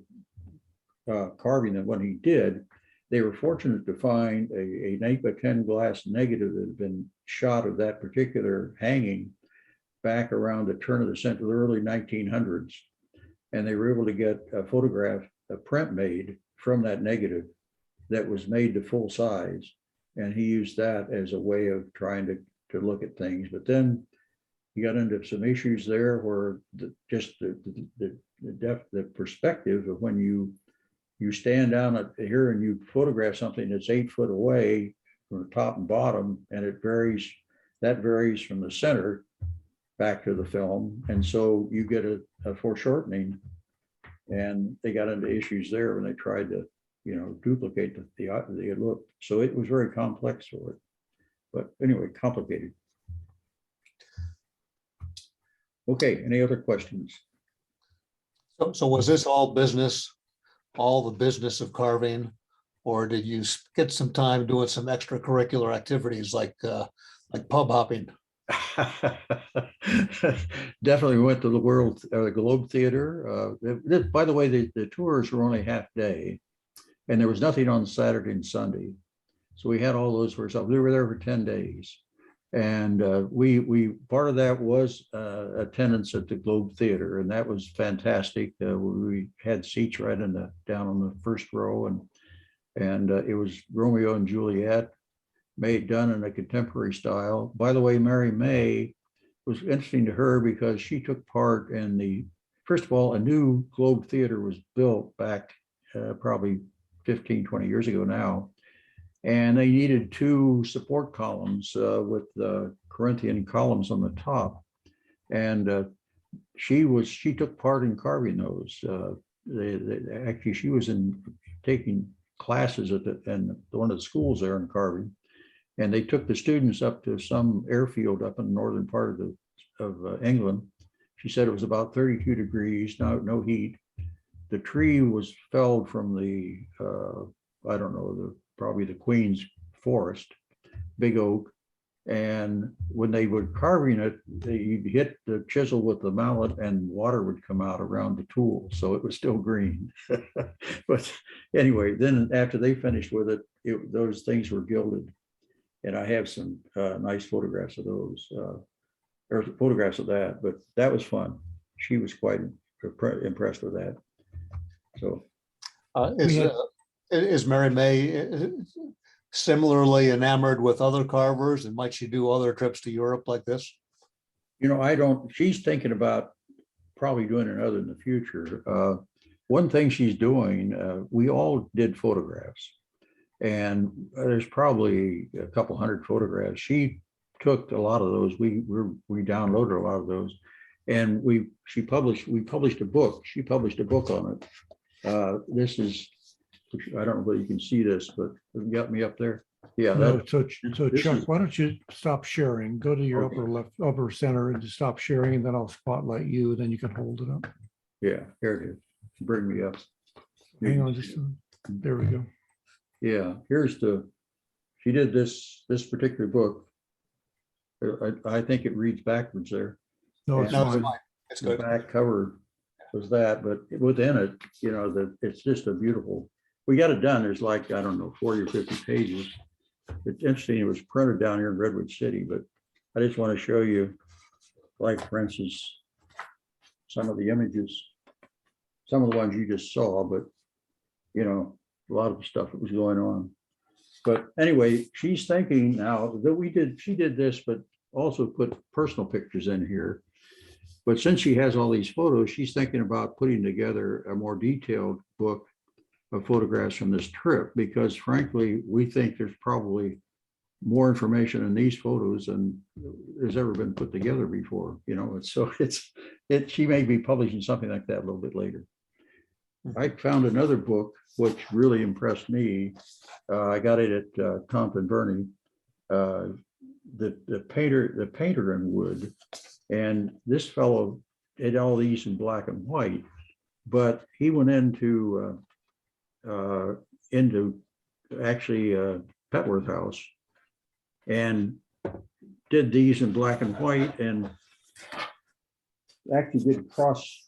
B: carving, that what he did, they were fortunate to find a 8x10 glass negative that had been shot of that particular hanging back around the turn of the century, the early 1900s, and they were able to get a print made from that negative that was made to full size, and he used that as a way of trying to look at things. But then he got into some issues there where the perspective of when you stand down here and you photograph something that's 8 foot away from the top and bottom, and that varies from the center back to the film, and so you get a foreshortening, and they got into issues there when they tried to duplicate the look. So it was very complex for it. But anyway, complicated. Okay, any other questions?
D: So was this all the business of carving, or did you get some time doing some extracurricular activities like pub hopping?
B: Definitely went to the Globe Theater. By the way, the tours were only half day, and there was nothing on Saturday and Sunday. So we had all those for ourselves. We were there for 10 days. And we part of that was attendance at the Globe Theater, and that was fantastic. We had seats right down on the first row, and it was Romeo and Juliet, done in a contemporary style. By the way, Mary May was interesting to her because she took part in first of all, a new Globe Theater was built back probably 15, 20 years ago now. And they needed 2 support columns with the Corinthian columns on the top. And she took part in carving those. Actually, she was taking classes in one of the schools there in carving. And they took the students up to some airfield up in the northern part of England. She said it was about 32 degrees, no heat. The tree was felled from the, I don't know, probably the Queen's Forest, big oak. And when they were carving it, you'd hit the chisel with the mallet and water would come out around the tool. So it was still green. But anyway, then after they finished with it, those things were gilded. And I have some nice photographs of those, or photographs of that, but that was fun. She was quite impressed with that. So
D: is Mary May similarly enamored with other carvers, and might she do other trips to Europe like this?
B: She's thinking about probably doing another in the future. One thing she's doing, we all did photographs, and there's probably a couple hundred photographs. She took a lot of those. We downloaded a lot of those, and we published a book. She published a book on it. This is, I don't know whether you can see this, but you got me up there. Yeah.
A: No, so Chuck, why don't you stop sharing? Go to your upper center and just stop sharing, and then I'll spotlight you. Then you can hold it up.
B: Yeah, here it is. Bring me up.
A: Hang on, there we go.
B: Yeah, she did this particular book. I think it reads backwards there.
A: No, it's
D: No, it's
A: fine.
D: fine. It's
B: The
D: good.
B: back cover was that, but within it, you know, it's just a beautiful, we got it done. There's like, I don't know, 40 or 50 pages. It's interesting. It was printed down here in Redwood City, but I just want to show you, like, for instance, some of the images, some of the ones you just saw, but, you know, a lot of the stuff that was going on. But anyway, she's thinking now that she did this, but also put personal pictures in here. But since she has all these photos, she's thinking about putting together a more detailed book of photographs from this trip, because frankly, we think there's probably more information in these photos than has ever been put together before, you know. She may be publishing something like that a little bit later. I found another book which really impressed me. I got it at Compton Burney, the painter in wood. And this fellow did all these in black and white, but he went into actually Petworth House and did these in black and white, and actually did cross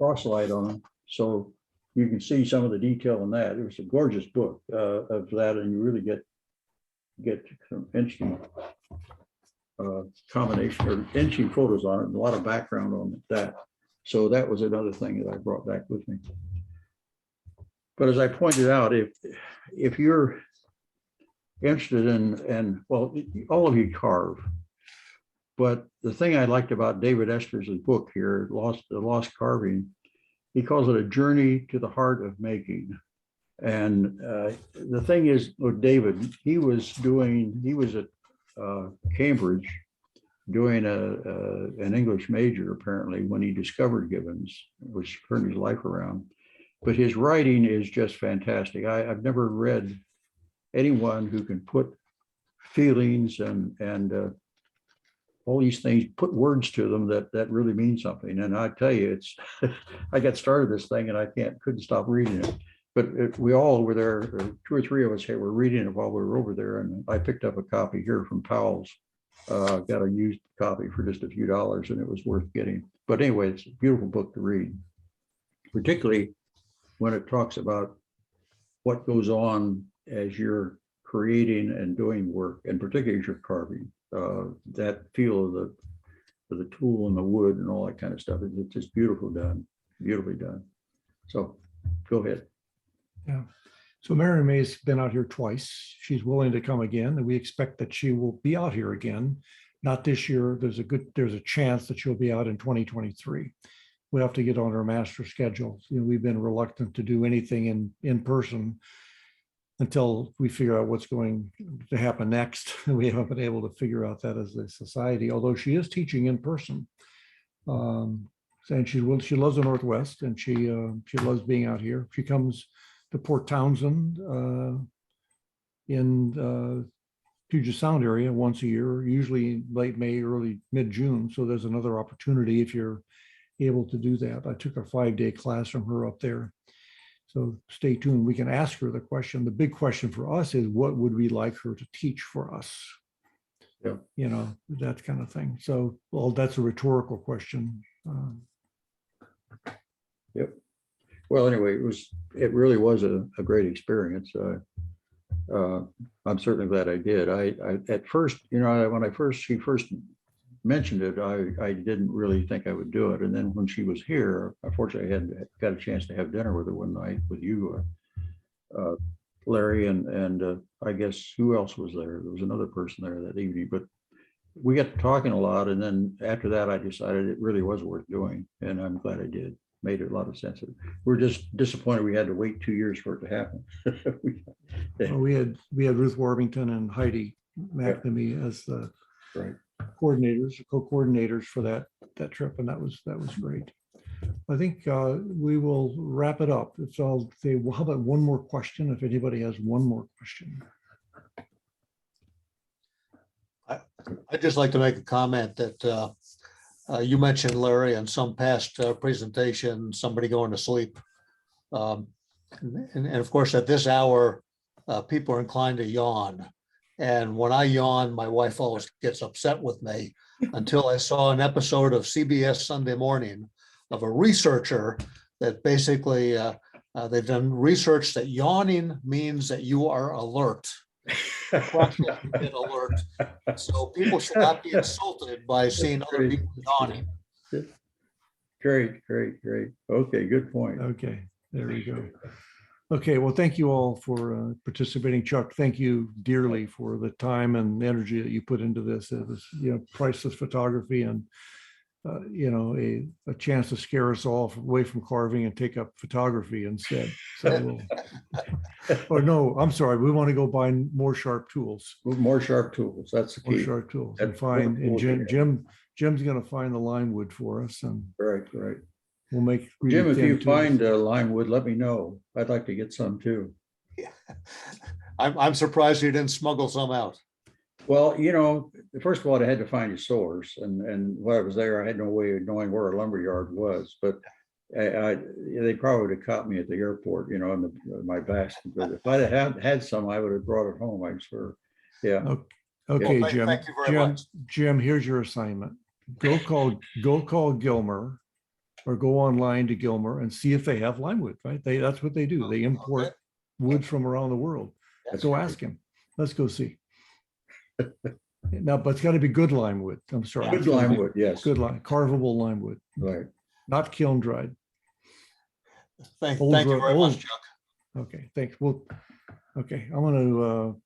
B: light on them. So you can see some of the detail in that. It was a gorgeous book of that, and you really get some interesting combination or interesting photos on it, and a lot of background on that. So that was another thing that I brought back with me. But as I pointed out, if you're interested in, well, all of you carve, but the thing I liked about David Esther's book here, The Lost Carving, he calls it a journey to the heart of making. And the thing is with David, he was at Cambridge doing an English major apparently when he discovered Gibbons, which turned his life around. But his writing is just fantastic. I've never read anyone who can put feelings and all these things, put words to them that really mean something. And I tell you, it's I got started this thing and I couldn't stop reading it. But we all were there, or 2 or 3 of us here were reading it while we were over there. And I picked up a copy here from Powell's. Got a used copy for just a few dollars, and it was worth getting. But anyway, it's a beautiful book to read, particularly when it talks about what goes on as you're creating and doing work, and particularly as you're carving. That feel of the tool and the wood and all that kind of stuff. It's just beautifully done. So go ahead.
A: Yeah. So Mary May's been out here twice. She's willing to come again, and we expect that she will be out here again. Not this year. There's a chance that she'll be out in 2023. We have to get on her master schedule. You know, we've been reluctant to do anything in person until we figure out what's going to happen next. And we haven't been able to figure out that as a society, although she is teaching in person. And she loves the Northwest, and she loves being out here. She comes to Port Townsend in Puget Sound area once a year, usually late May, early mid-June. So there's another opportunity if you're able to do that. I took a 5-day class from her up there. So stay tuned. We can ask her the question. The big question for us is, what would we like her to teach for us?
B: Yeah.
A: You know, that kind of thing. So, well, that's a rhetorical question.
B: Yep. Well, anyway, it really was a great experience. I'm certainly glad I did. I at first, you know, when she first mentioned it, I didn't really think I would do it. And then when she was here, unfortunately, I had got a chance to have dinner with her one night with you, Larry, and I guess who else was there? There was another person there that evening, but we got to talking a lot. And then after that, I decided it really was worth doing, and I'm glad I did. Made a lot of sense. We're just disappointed we had to wait 2 years for it to happen.
A: Well, we had Ruth Warmington and Heidi McNamee as the co-coordinators for that trip, and that was great. I think we will wrap it up. It's all say. Well, how about one more question? If anybody has one more question.
D: I'd just like to make a comment that you mentioned, Larry, in some past presentation, somebody going to sleep. And of course, at this hour, people are inclined to yawn. And when I yawn, my wife always gets upset with me until I saw an episode of CBS Sunday Morning a researcher that basically they've done research that yawning means that you are alert. An alert. So people should not be insulted by seeing other people yawning.
B: Great. Okay, good point.
A: Okay, there we go. Okay, well, thank you all for participating. Chuck, thank you dearly for the time and energy that you put into this. It was, priceless photography and, a chance to scare us all away from carving and take up photography instead. So, or no, I'm sorry, we want to go buy more sharp tools.
B: More sharp tools, that's the
A: More
B: key.
A: sharp tools
B: That's
A: and find, and
B: wonderful to hear.
A: Jim's going to find the line wood for us and
B: Right.
A: we'll make.
B: Jim,
A: really
B: if
A: thin
B: you
A: tools.
B: find lime wood, let me know. I'd like to get some too.
D: I'm surprised you didn't smuggle some out.
B: Well, first of all, I had to find a source, and while I was there, I had no way of knowing where a lumber yard was. But they probably would have caught me at the airport, in my basket. But if I'd have had some, I would have brought it home, I'm sure. Yeah.
A: Okay,
D: Well,
A: Jim.
D: thank you very much.
A: Jim, here's your assignment. Go call Gilmer or go online to Gilmer and see if they have lime wood, right? That's what they do. They import wood from around the world.
B: That's
A: Go
B: great.
A: ask him. Let's go see. Now, but it's got to be good lime wood. I'm sorry.
B: Good lime wood, yes.
A: Good lime, carvable lime wood,
B: Right.
A: not kiln dried.
D: Thank
A: Old
D: you
A: road-
D: very
A: old-
D: much, Chuck.
A: Okay, thanks. Well, okay, I'm going to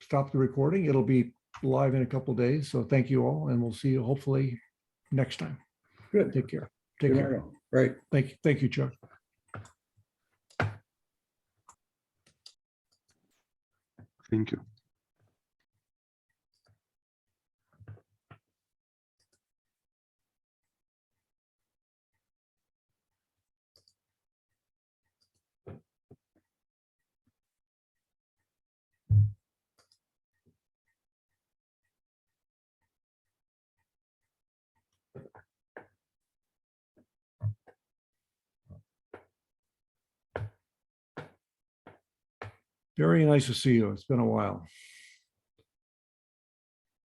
A: stop the recording. It'll be live in a couple of days. So thank you all, and we'll see you hopefully next time.
B: Good.
A: Take care. Take
B: Good
A: care.
B: night. Right.
A: Thank you, Chuck.
E: Thank you.
A: Very nice to see you. It's been a while.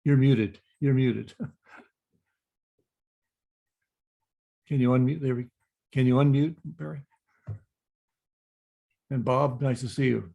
A: You're muted. You're muted. Can you unmute? Can you unmute, Barry? And Bob, nice to see you.